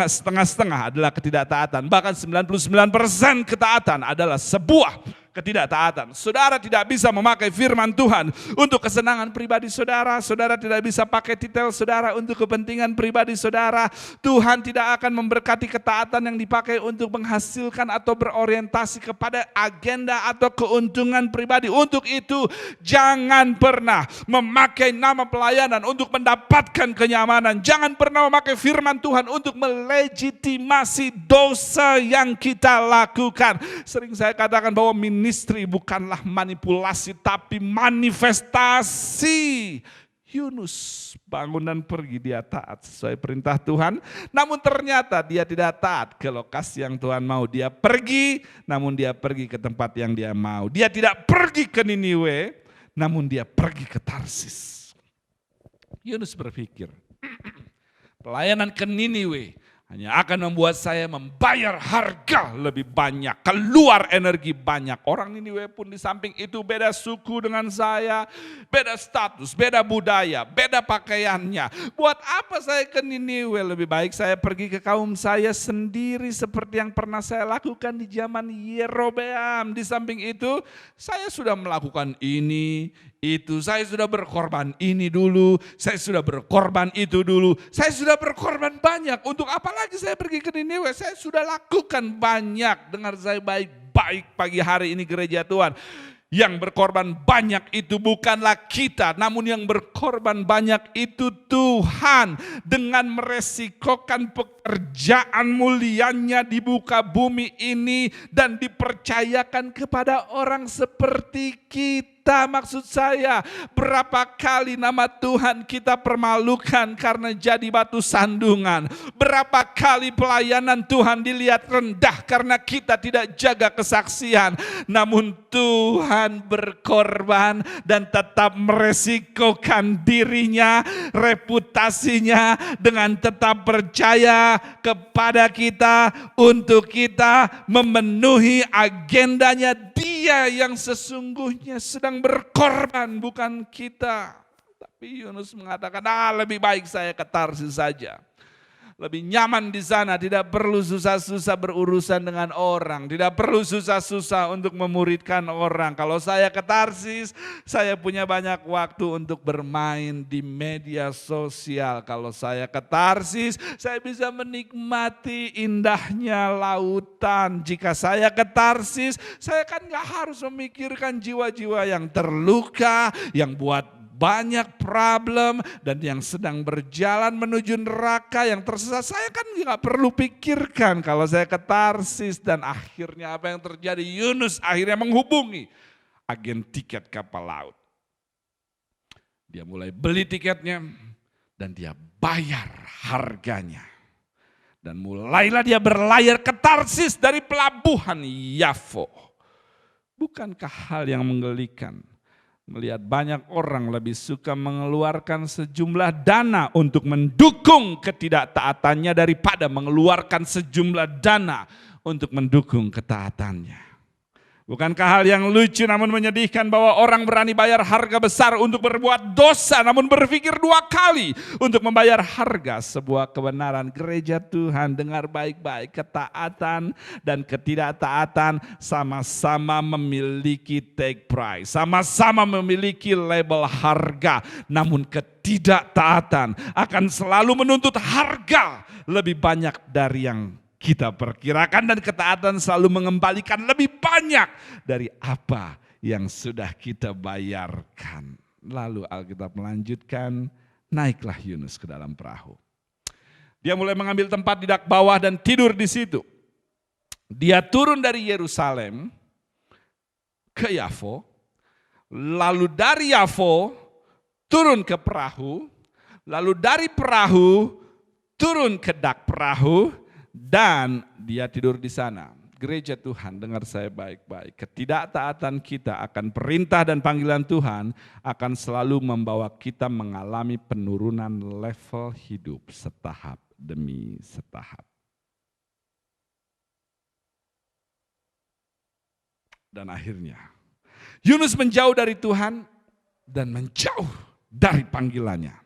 setengah-setengah adalah ketidaktaatan. Bahkan 99% ketaatan adalah sebuah ketidaktaatan. Saudara tidak bisa memakai firman Tuhan untuk kesenangan pribadi saudara. Saudara tidak bisa pakai titel saudara untuk kepentingan pribadi saudara. Tuhan tidak akan memberkati ketaatan yang dipakai untuk menghasilkan atau berorientasi kepada agenda atau keuntungan pribadi. Untuk itu jangan pernah memakai nama pelayanan untuk mendapatkan kenyamanan. Jangan pernah memakai firman Tuhan untuk melegitimasi dosa yang kita lakukan. Sering saya katakan bahwa ministry bukanlah manipulasi tapi manifestasi. Yunus bangun dan pergi, dia taat sesuai perintah Tuhan. Namun ternyata dia tidak taat ke lokasi yang Tuhan mau. Dia pergi, namun dia pergi ke tempat yang dia mau. Dia tidak pergi ke Niniwe, namun dia pergi ke Tarsis. Yunus berpikir, pelayanan ke Niniwe hanya akan membuat saya membayar harga lebih banyak, keluar energi banyak. Orang Niniwe pun di samping itu beda suku dengan saya, beda status, beda budaya, beda pakaiannya. Buat apa saya ke Niniwe? Lebih baik saya pergi ke kaum saya sendiri seperti yang pernah saya lakukan di zaman Yerobeam. Di samping itu saya sudah melakukan ini, itu, saya sudah berkorban ini dulu, saya sudah berkorban itu dulu, saya sudah berkorban banyak. Untuk apa lagi saya pergi ke Niniwe? Saya sudah lakukan banyak. Dengar saya baik-baik pagi hari ini gereja Tuhan. Yang berkorban banyak itu bukanlah kita, namun yang berkorban banyak itu Tuhan. Dengan meresikokan pekerjaan mulianya di muka bumi ini dan dipercayakan kepada orang seperti kita. Maksud saya, berapa kali nama Tuhan kita permalukan karena jadi batu sandungan. Berapa kali pelayanan Tuhan dilihat rendah karena kita tidak jaga kesaksian. Namun Tuhan berkorban dan tetap meresikokan dirinya, reputasinya, dengan tetap percaya kepada kita untuk kita memenuhi agendanya. Dia yang sesungguhnya sedang berkorban, bukan kita. Tapi Yunus mengatakan, lebih baik saya ke Tarsis saja. Lebih nyaman di sana, tidak perlu susah-susah berurusan dengan orang, tidak perlu susah-susah untuk memuridkan orang. Kalau saya ke Tarsis, saya punya banyak waktu untuk bermain di media sosial. Kalau saya ke Tarsis, saya bisa menikmati indahnya lautan. Jika saya ke Tarsis, saya kan gak harus memikirkan jiwa-jiwa yang terluka, yang buat banyak problem dan yang sedang berjalan menuju neraka yang tersesat. Saya kan nggak perlu pikirkan kalau saya ke Tarsis. Dan akhirnya apa yang terjadi? Yunus akhirnya menghubungi agen tiket kapal laut. Dia mulai beli tiketnya dan dia bayar harganya. Dan mulailah dia berlayar ke Tarsis dari pelabuhan Yafo. Bukankah hal yang menggelikan? Melihat banyak orang lebih suka mengeluarkan sejumlah dana untuk mendukung ketidaktaatannya daripada mengeluarkan sejumlah dana untuk mendukung ketaatannya. Bukankah hal yang lucu namun menyedihkan bahwa orang berani bayar harga besar untuk berbuat dosa namun berpikir 2 kali untuk membayar harga sebuah kebenaran. Gereja Tuhan, dengar baik-baik, ketaatan dan ketidaktaatan sama-sama memiliki take price, sama-sama memiliki label harga. Namun ketidaktaatan akan selalu menuntut harga lebih banyak dari yang kita perkirakan, dan ketaatan selalu mengembalikan lebih banyak dari apa yang sudah kita bayarkan. Lalu Alkitab melanjutkan, naiklah Yunus ke dalam perahu. Dia mulai mengambil tempat di dak bawah dan tidur di situ. Dia turun dari Yerusalem ke Yafo, lalu dari Yafo turun ke perahu, lalu dari perahu turun ke dak perahu, dan dia tidur di sana. Gereja Tuhan, dengar saya baik-baik. Ketidaktaatan kita akan perintah dan panggilan Tuhan akan selalu membawa kita mengalami penurunan level hidup setahap demi setahap. Dan akhirnya Yunus menjauh dari Tuhan dan menjauh dari panggilannya.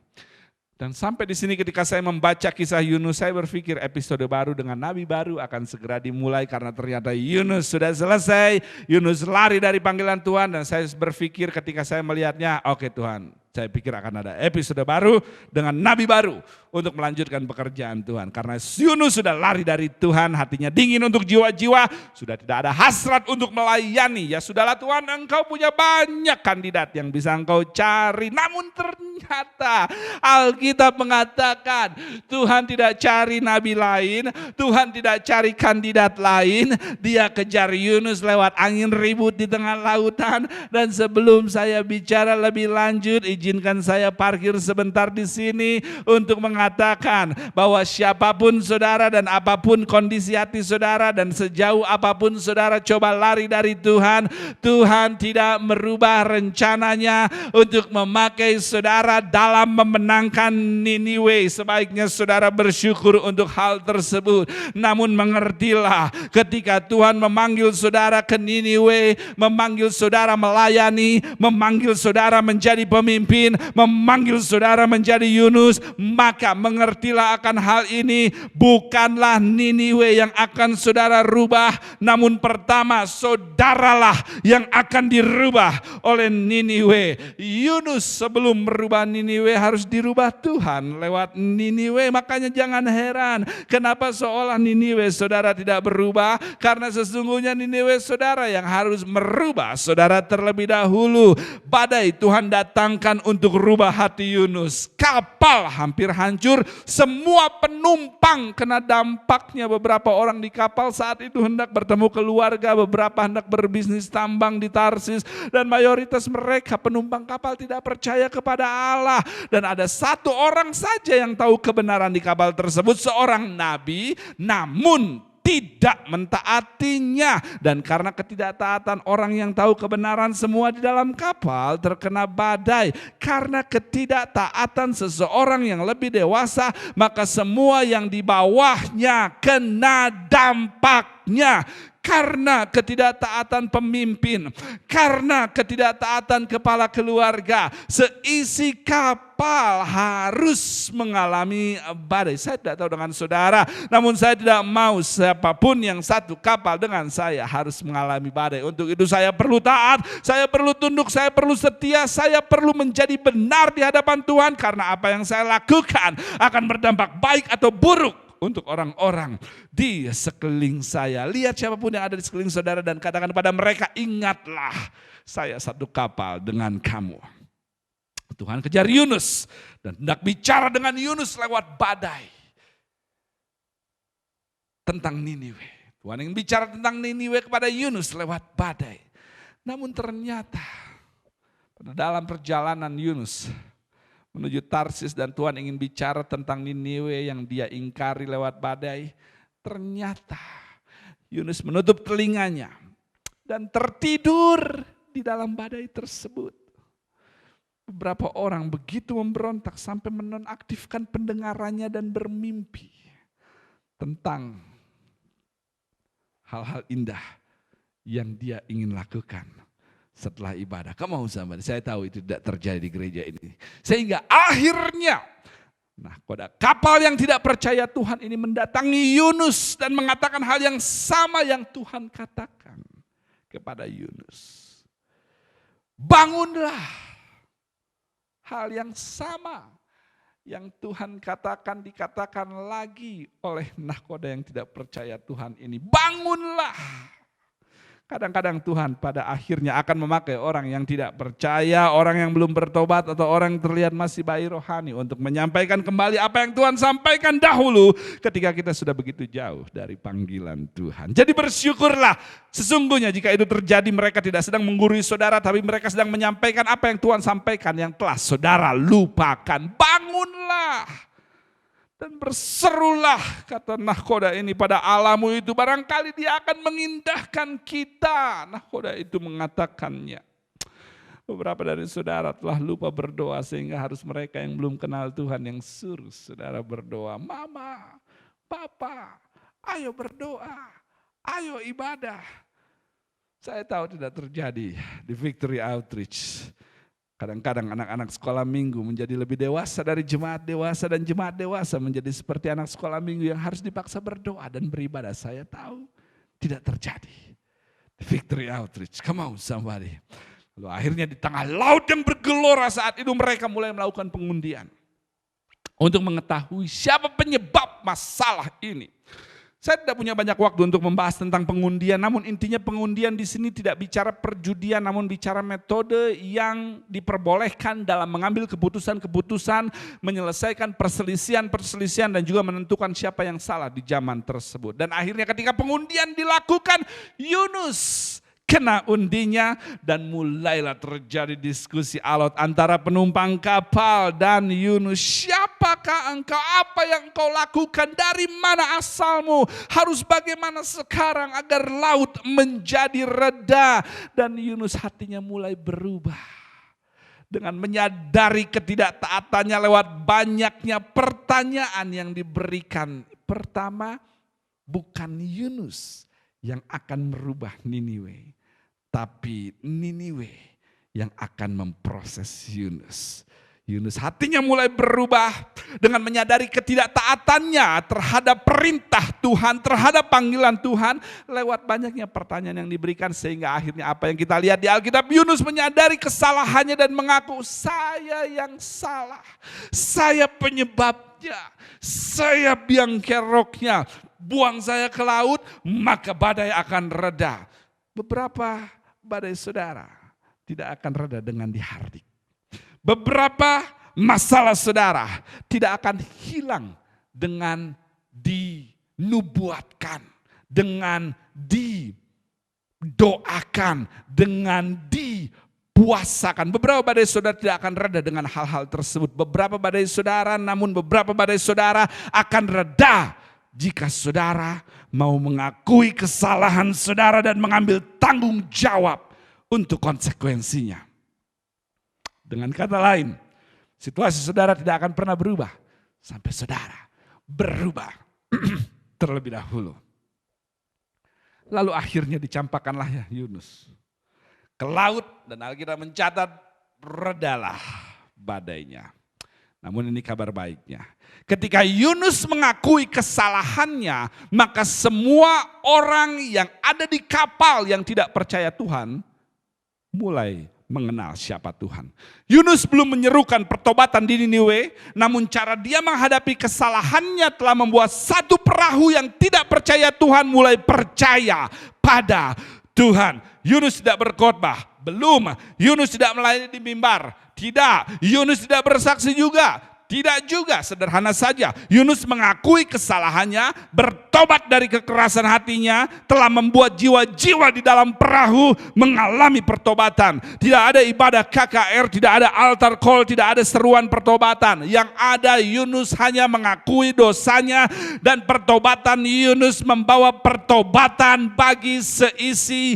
Dan sampai di sini ketika saya membaca kisah Yunus, saya berpikir episode baru dengan nabi baru akan segera dimulai, karena ternyata Yunus sudah selesai. Yunus lari dari panggilan Tuhan, dan saya berpikir ketika saya melihatnya, oke Tuhan, saya pikir akan ada episode baru dengan nabi baru untuk melanjutkan pekerjaan Tuhan. Karena Yunus sudah lari dari Tuhan, hatinya dingin untuk jiwa-jiwa, sudah tidak ada hasrat untuk melayani. Ya sudahlah Tuhan, engkau punya banyak kandidat yang bisa engkau cari. Namun ternyata Alkitab mengatakan Tuhan tidak cari nabi lain, Tuhan tidak cari kandidat lain. Dia kejar Yunus lewat angin ribut di tengah lautan. Dan sebelum saya bicara lebih lanjut, izinkan saya parkir sebentar di sini untuk mengatakan bahwa siapapun saudara dan apapun kondisi hati saudara dan sejauh apapun saudara coba lari dari Tuhan, Tuhan tidak merubah rencananya untuk memakai saudara dalam memenangkan Niniwe. Sebaiknya saudara bersyukur untuk hal tersebut. Namun mengertilah, ketika Tuhan memanggil saudara ke Niniwe, memanggil saudara melayani, memanggil saudara menjadi pemimpin, memanggil saudara menjadi Yunus, maka mengertilah akan hal ini. Bukanlah Niniwe yang akan saudara rubah, namun pertama saudaralah yang akan dirubah oleh Niniwe. Yunus sebelum merubah Niniwe harus dirubah Tuhan lewat Niniwe. Makanya jangan heran kenapa seolah Niniwe saudara tidak berubah, karena sesungguhnya Niniwe saudara yang harus merubah saudara terlebih dahulu. Badai Tuhan datangkan untuk rubah hati Yunus. Kapal hampir hancur, semua penumpang kena dampaknya. Beberapa orang di kapal saat itu hendak bertemu keluarga, beberapa hendak berbisnis tambang di Tarsis, dan mayoritas mereka penumpang kapal tidak percaya kepada Allah. Dan ada satu orang saja yang tahu kebenaran di kapal tersebut, seorang nabi, namun tidak mentaatinya. Dan karena ketidaktaatan orang yang tahu kebenaran semua di dalam kapal terkena badai. Karena ketidaktaatan seseorang yang lebih dewasa, maka semua yang di bawahnya kena dampaknya. karena ketidaktaatan pemimpin, karena ketidaktaatan kepala keluarga, seisi kapal harus mengalami badai. Saya tidak tahu dengan saudara, namun saya tidak mau siapapun yang satu kapal dengan saya harus mengalami badai. Untuk itu saya perlu taat, saya perlu tunduk, saya perlu setia, saya perlu menjadi benar di hadapan Tuhan, karena apa yang saya lakukan akan berdampak baik atau buruk untuk orang-orang di sekeliling saya. Lihat siapapun yang ada di sekeliling saudara dan katakan kepada mereka, ingatlah saya satu kapal dengan kamu. Tuhan kejar Yunus dan hendak bicara dengan Yunus lewat badai tentang Niniwe. Tuhan ingin bicara tentang Niniwe kepada Yunus lewat badai. Namun ternyata pada dalam perjalanan Yunus menuju Tarsis dan Tuhan ingin bicara tentang Niniwe yang dia ingkari lewat badai. Ternyata Yunus menutup telinganya dan tertidur di dalam badai tersebut. Beberapa orang begitu memberontak sampai menonaktifkan pendengarannya dan bermimpi tentang hal-hal indah yang dia ingin lakukan setelah ibadah. Kamu mau sama? Saya tahu itu tidak terjadi di gereja ini. Sehingga akhirnya kapal yang tidak percaya Tuhan ini mendatangi Yunus dan mengatakan hal yang sama yang Tuhan katakan kepada Yunus. Bangunlah, hal yang sama yang Tuhan katakan dikatakan lagi oleh nahkoda yang tidak percaya Tuhan ini. Bangunlah. Kadang-kadang Tuhan pada akhirnya akan memakai orang yang tidak percaya, orang yang belum bertobat, atau orang yang terlihat masih bayi rohani untuk menyampaikan kembali apa yang Tuhan sampaikan dahulu ketika kita sudah begitu jauh dari panggilan Tuhan. Jadi bersyukurlah, sesungguhnya jika itu terjadi mereka tidak sedang menggurui saudara, tapi mereka sedang menyampaikan apa yang Tuhan sampaikan yang telah saudara lupakan. Bangunlah dan berserulah, kata nahkoda ini pada alamu itu, barangkali dia akan mengindahkan kita. Nahkoda itu mengatakannya. Beberapa dari saudara telah lupa berdoa sehingga harus mereka yang belum kenal Tuhan yang suruh saudara berdoa. Mama, papa, ayo berdoa, ayo ibadah. Saya tahu tidak terjadi di Victory Outreach. Kadang-kadang anak-anak sekolah minggu menjadi lebih dewasa dari jemaat dewasa, dan jemaat dewasa menjadi seperti anak sekolah minggu yang harus dipaksa berdoa dan beribadah. Saya tahu tidak terjadi di Victory Outreach. Come on somebody. Lalu akhirnya di tengah laut yang bergelora saat itu mereka mulai melakukan pengundian untuk mengetahui siapa penyebab masalah ini. Saya tidak punya banyak waktu untuk membahas tentang pengundian, namun intinya pengundian di sini tidak bicara perjudian, namun bicara metode yang diperbolehkan dalam mengambil keputusan-keputusan, menyelesaikan perselisihan-perselisihan, dan juga menentukan siapa yang salah di zaman tersebut. Dan akhirnya ketika pengundian dilakukan, Yunus kena undinya dan mulailah terjadi diskusi alot antara penumpang kapal dan Yunus. Siapakah engkau? Apa yang engkau lakukan? Dari mana asalmu? Harus bagaimana sekarang agar laut menjadi reda? Dan Yunus hatinya mulai berubah. Dengan menyadari ketidaktaatannya lewat banyaknya pertanyaan yang diberikan. Pertama, bukan Yunus yang akan merubah Niniwe, tapi Niniwe yang akan memproses Yunus. Yunus hatinya mulai berubah dengan menyadari ketidaktaatannya terhadap perintah Tuhan, terhadap panggilan Tuhan lewat banyaknya pertanyaan yang diberikan, sehingga akhirnya apa yang kita lihat di Alkitab, Yunus menyadari kesalahannya dan mengaku, saya yang salah, saya penyebabnya, saya biang keroknya, buang saya ke laut maka badai akan reda. Beberapa badai saudara tidak akan reda dengan dihardik. Beberapa masalah saudara tidak akan hilang dengan dinubuatkan, dengan didoakan, dengan dipuasakan. Beberapa badai saudara tidak akan reda dengan hal-hal tersebut. Beberapa badai saudara, namun beberapa badai saudara akan reda jika saudara mau mengakui kesalahan saudara dan mengambil tanggung jawab untuk konsekuensinya. Dengan kata lain, situasi saudara tidak akan pernah berubah sampai saudara berubah terlebih dahulu. Lalu akhirnya dicampakkanlah ya Yunus ke laut, dan Alkitab mencatat redalah badainya. Namun ini kabar baiknya. Ketika Yunus mengakui kesalahannya, maka semua orang yang ada di kapal yang tidak percaya Tuhan mulai mengenal siapa Tuhan. Yunus belum menyerukan pertobatan di Niniwe, namun cara dia menghadapi kesalahannya telah membuat satu perahu yang tidak percaya Tuhan mulai percaya pada Tuhan. Yunus tidak berkhotbah, belum. Yunus tidak melayani di mimbar, tidak. Yunus tidak bersaksi juga, tidak juga. Sederhana saja, Yunus mengakui kesalahannya, bertobat dari kekerasan hatinya, telah membuat jiwa-jiwa di dalam perahu mengalami pertobatan. Tidak ada ibadah KKR, tidak ada altar call, tidak ada seruan pertobatan. Yang ada Yunus hanya mengakui dosanya, dan pertobatan Yunus membawa pertobatan bagi seisi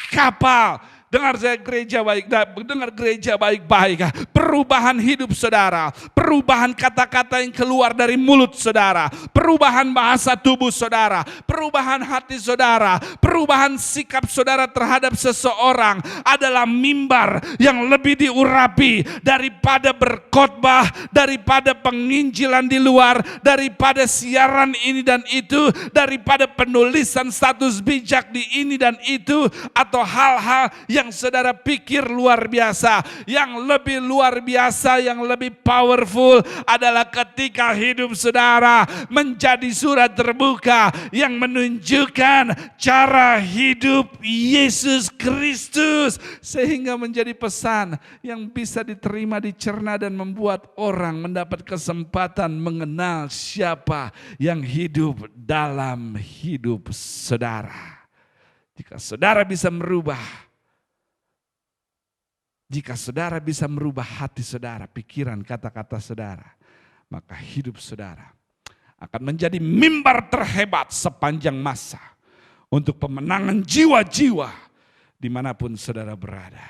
kapal. Dengar saya gereja baik, dengar gereja baik-baik. Perubahan hidup saudara, perubahan kata-kata yang keluar dari mulut saudara, perubahan bahasa tubuh saudara, perubahan hati saudara, perubahan sikap saudara terhadap seseorang adalah mimbar yang lebih diurapi daripada berkhotbah, daripada penginjilan di luar, daripada siaran ini dan itu, daripada penulisan status bijak di ini dan itu, atau hal-hal yang saudara pikir luar biasa. Yang lebih luar biasa, yang lebih powerful adalah ketika hidup saudara menjadi surat terbuka yang menunjukkan cara hidup Yesus Kristus, sehingga menjadi pesan yang bisa diterima, dicerna, dan membuat orang mendapat kesempatan mengenal siapa yang hidup dalam hidup saudara. Jika saudara bisa merubah, jika saudara bisa merubah hati saudara, pikiran, kata-kata saudara, maka hidup saudara akan menjadi mimbar terhebat sepanjang masa untuk pemenangan jiwa-jiwa dimanapun saudara berada.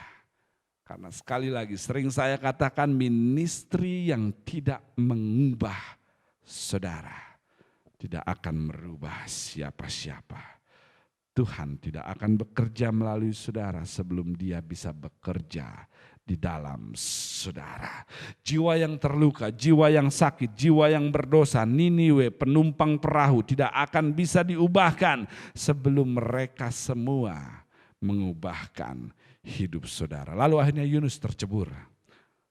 Karena sekali lagi sering saya katakan, ministry yang tidak mengubah saudara tidak akan merubah siapa-siapa. Tuhan tidak akan bekerja melalui saudara sebelum dia bisa bekerja di dalam saudara. Jiwa yang terluka, jiwa yang sakit, jiwa yang berdosa, Niniwe, penumpang perahu tidak akan bisa diubahkan sebelum mereka semua mengubahkan hidup saudara. Lalu akhirnya Yunus tercebur.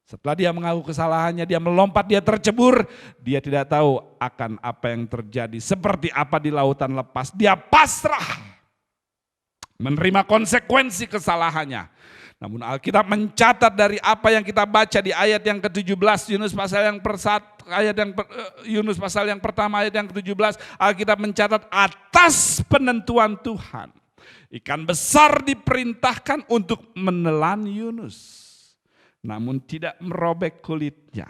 Setelah dia mengaku kesalahannya, dia melompat, dia tercebur. Dia tidak tahu akan apa yang terjadi, seperti apa di lautan lepas. Dia pasrah menerima konsekuensi kesalahannya. Namun Alkitab mencatat dari apa yang kita baca di ayat yang ke-17, Yunus pasal yang pertama ayat yang ke-17, Alkitab mencatat atas penentuan Tuhan, ikan besar diperintahkan untuk menelan Yunus. Namun tidak merobek kulitnya,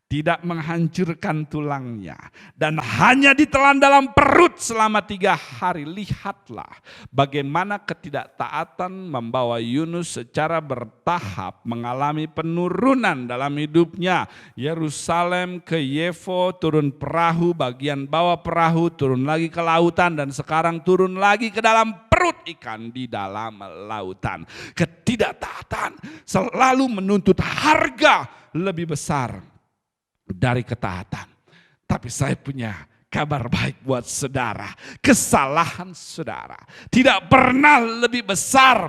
tidak menghancurkan tulangnya, dan hanya ditelan dalam perut selama 3 hari. Lihatlah bagaimana ketidaktaatan membawa Yunus secara bertahap mengalami penurunan dalam hidupnya. Yerusalem ke Yefo, turun perahu, bagian bawah perahu, turun lagi ke lautan, dan sekarang turun lagi ke dalam perut ikan di dalam lautan. Ketidaktaatan selalu menuntut harga lebih besar dari ketaatan. Tapi saya punya kabar baik buat saudara. Kesalahan saudara tidak pernah lebih besar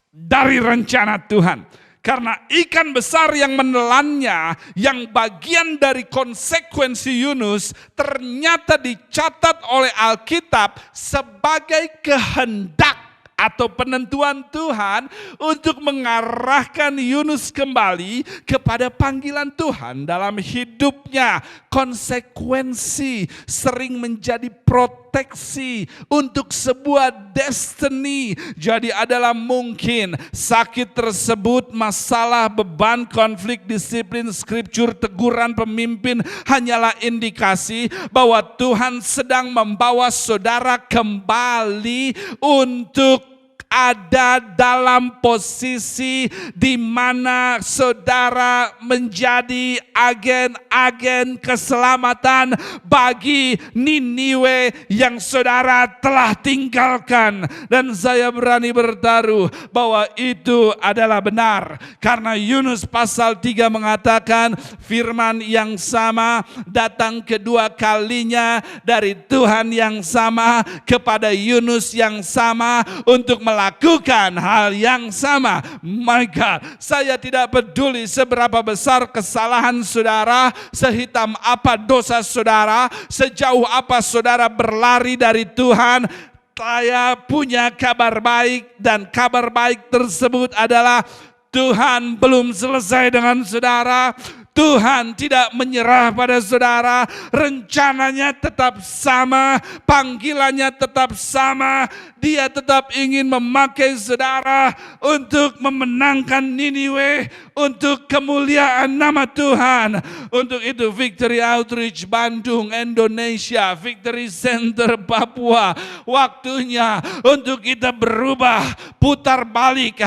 dari rencana Tuhan. Karena ikan besar yang menelannya, yang bagian dari konsekuensi Yunus, ternyata dicatat oleh Alkitab sebagai kehendak atau penentuan Tuhan untuk mengarahkan Yunus kembali kepada panggilan Tuhan dalam hidupnya. Konsekuensi sering menjadi proteksi untuk sebuah destiny. Jadi adalah mungkin sakit tersebut, masalah, beban, konflik, disiplin, skriptur, teguran pemimpin hanyalah indikasi bahwa Tuhan sedang membawa saudara kembali untuk ada dalam posisi di mana saudara menjadi agen-agen keselamatan bagi Niniwe yang saudara telah tinggalkan. Dan saya berani bertaruh bahwa itu adalah benar. Karena Yunus pasal 3 mengatakan firman yang sama datang kedua kalinya dari Tuhan yang sama kepada Yunus yang sama untuk melakukan hal yang sama. My God, saya tidak peduli seberapa besar kesalahan saudara, sehitam apa dosa saudara, sejauh apa saudara berlari dari Tuhan. Saya punya kabar baik, dan kabar baik tersebut adalah Tuhan belum selesai dengan saudara. Tuhan tidak menyerah pada saudara, rencananya tetap sama, panggilannya tetap sama. Dia tetap ingin memakai saudara untuk memenangkan Niniwe, untuk kemuliaan nama Tuhan. Untuk itu Victory Outreach Bandung, Indonesia, Victory Center Papua, waktunya untuk kita berubah, putar balik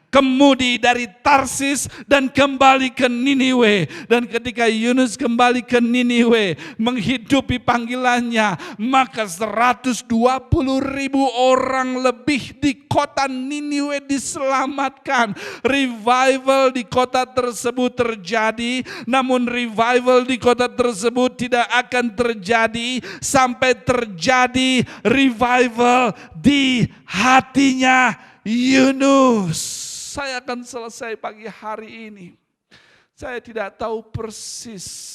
kemudi dari Tarsis dan kembali ke Niniwe. Dan ketika Yunus kembali ke Niniwe menghidupi panggilannya, maka 120.000 orang lebih di kota Niniwe diselamatkan. Revival di kota tersebut terjadi, namun revival di kota tersebut tidak akan terjadi sampai terjadi revival di hatinya Yunus. Saya akan selesai pagi hari ini. Saya tidak tahu persis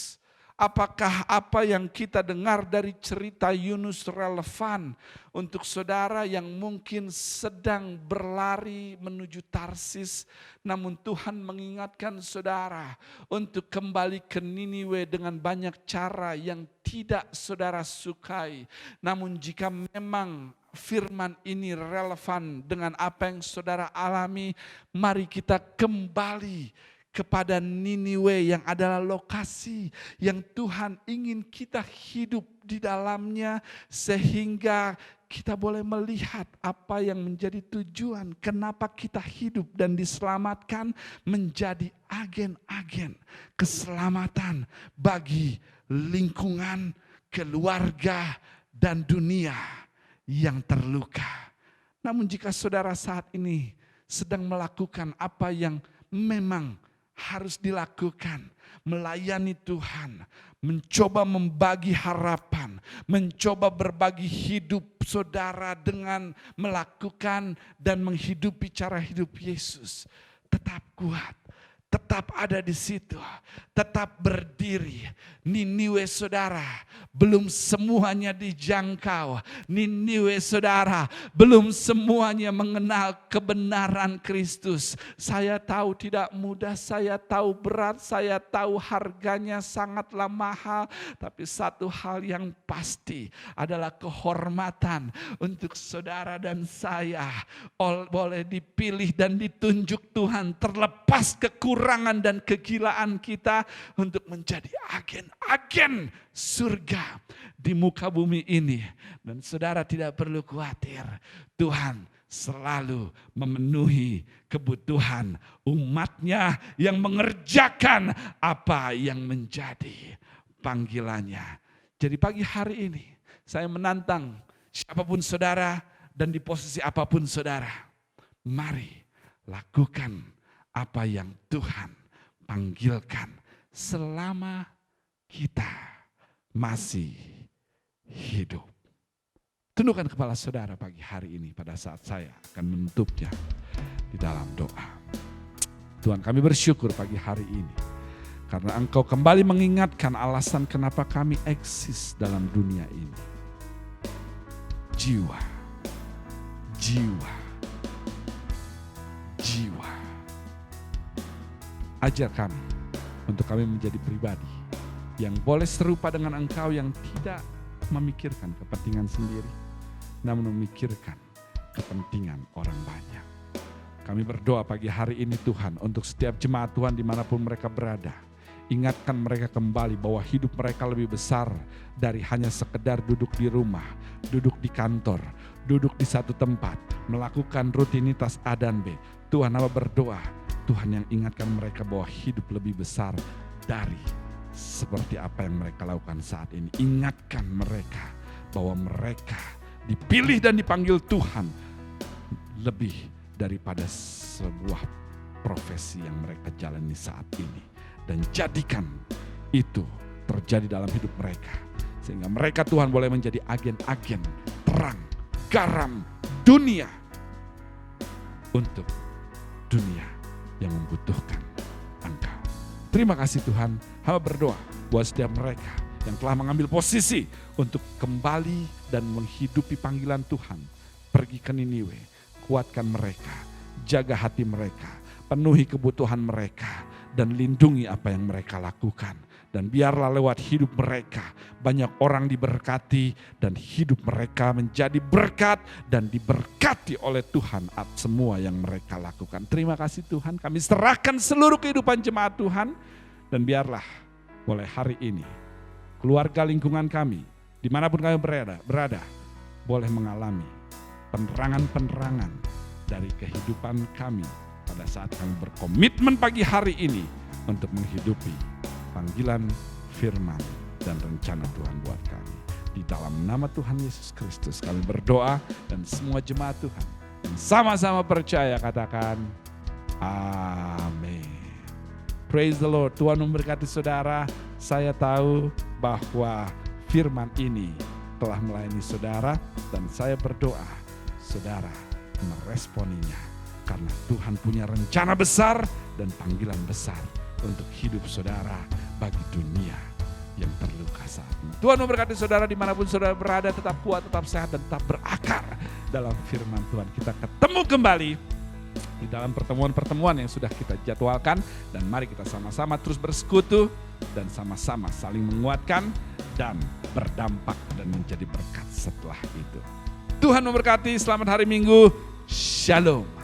apakah apa yang kita dengar dari cerita Yunus relevan untuk saudara yang mungkin sedang berlari menuju Tarsis. Namun Tuhan mengingatkan saudara untuk kembali ke Niniwe dengan banyak cara yang tidak saudara sukai. Namun jika memang firman ini relevan dengan apa yang saudara alami, mari kita kembali kepada Niniwe yang adalah lokasi yang Tuhan ingin kita hidup di dalamnya, sehingga kita boleh melihat apa yang menjadi tujuan kenapa kita hidup dan diselamatkan, menjadi agen-agen keselamatan bagi lingkungan, keluarga, dan dunia yang terluka. Namun jika saudara saat ini sedang melakukan apa yang memang harus dilakukan, melayani Tuhan, mencoba membagi harapan, mencoba berbagi hidup saudara dengan melakukan dan menghidupi cara hidup Yesus, tetap kuat, tetap ada di situ, tetap berdiri. Niniwe saudara belum semuanya dijangkau. Niniwe saudara belum semuanya mengenal kebenaran Kristus. Saya tahu tidak mudah, saya tahu berat, saya tahu harganya sangatlah mahal. Tapi satu hal yang pasti adalah kehormatan untuk saudara dan saya boleh dipilih dan ditunjuk Tuhan, terlepas kekurangan dan kegilaan kita, untuk menjadi agen surga di muka bumi ini. Dan saudara tidak perlu khawatir, Tuhan selalu memenuhi kebutuhan umatnya yang mengerjakan apa yang menjadi panggilannya. Jadi pagi hari ini saya menantang siapapun saudara dan di posisi apapun saudara, mari lakukan apa yang Tuhan panggilkan selama kita masih hidup. Tundukkan kepala saudara pagi hari ini pada saat saya akan menutupnya di dalam doa. Tuhan, kami bersyukur pagi hari ini karena Engkau kembali mengingatkan alasan kenapa kami eksis dalam dunia ini. Jiwa. Ajar kami untuk kami menjadi pribadi yang boleh serupa dengan Engkau, yang tidak memikirkan kepentingan sendiri, namun memikirkan kepentingan orang banyak. Kami berdoa pagi hari ini Tuhan untuk setiap jemaat Tuhan dimanapun mereka berada. Ingatkan mereka kembali bahwa hidup mereka lebih besar dari hanya sekedar duduk di rumah, duduk di kantor, duduk di satu tempat. melakukan rutinitas A dan B. Tuhan hamba berdoa, Tuhan yang ingatkan mereka bahwa hidup lebih besar dari seperti apa yang mereka lakukan saat ini. Ingatkan mereka bahwa mereka dipilih dan dipanggil Tuhan lebih daripada sebuah profesi yang mereka jalani saat ini. Dan jadikan itu terjadi dalam hidup mereka. Sehingga mereka Tuhan boleh menjadi agen-agen terang, garam dunia. Untuk dunia yang membutuhkan Engkau. Terima kasih Tuhan, hamba berdoa buat setiap mereka yang telah mengambil posisi untuk kembali dan menghidupi panggilan Tuhan. Pergi ke Niniwe, kuatkan mereka, jaga hati mereka, penuhi kebutuhan mereka, dan lindungi apa yang mereka lakukan. Dan biarlah lewat hidup mereka banyak orang diberkati dan hidup mereka menjadi berkat dan diberkati oleh Tuhan atas semua yang mereka lakukan. Terima kasih Tuhan, kami serahkan seluruh kehidupan jemaat Tuhan. Dan biarlah mulai hari ini keluarga lingkungan kami dimanapun kami berada boleh mengalami penerangan-penerangan dari kehidupan kami pada saat kami berkomitmen pagi hari ini untuk menghidupi panggilan firman dan rencana Tuhan buat kami. Di dalam nama Tuhan Yesus Kristus kami berdoa dan semua jemaat Tuhan yang sama-sama percaya katakan amin. Praise the Lord. Tuhan memberkati saudara. Saya tahu bahwa firman ini telah melayani saudara dan saya berdoa saudara meresponinya karena Tuhan punya rencana besar dan panggilan besar untuk hidup saudara bagi dunia yang terluka saat ini. Tuhan memberkati saudara dimanapun saudara berada, tetap kuat, tetap sehat, dan tetap berakar dalam firman Tuhan. Kita ketemu kembali di dalam pertemuan-pertemuan yang sudah kita jadwalkan. Dan mari kita sama-sama terus bersekutu dan sama-sama saling menguatkan dan berdampak dan menjadi berkat setelah itu. Tuhan memberkati, selamat hari Minggu, Shalom.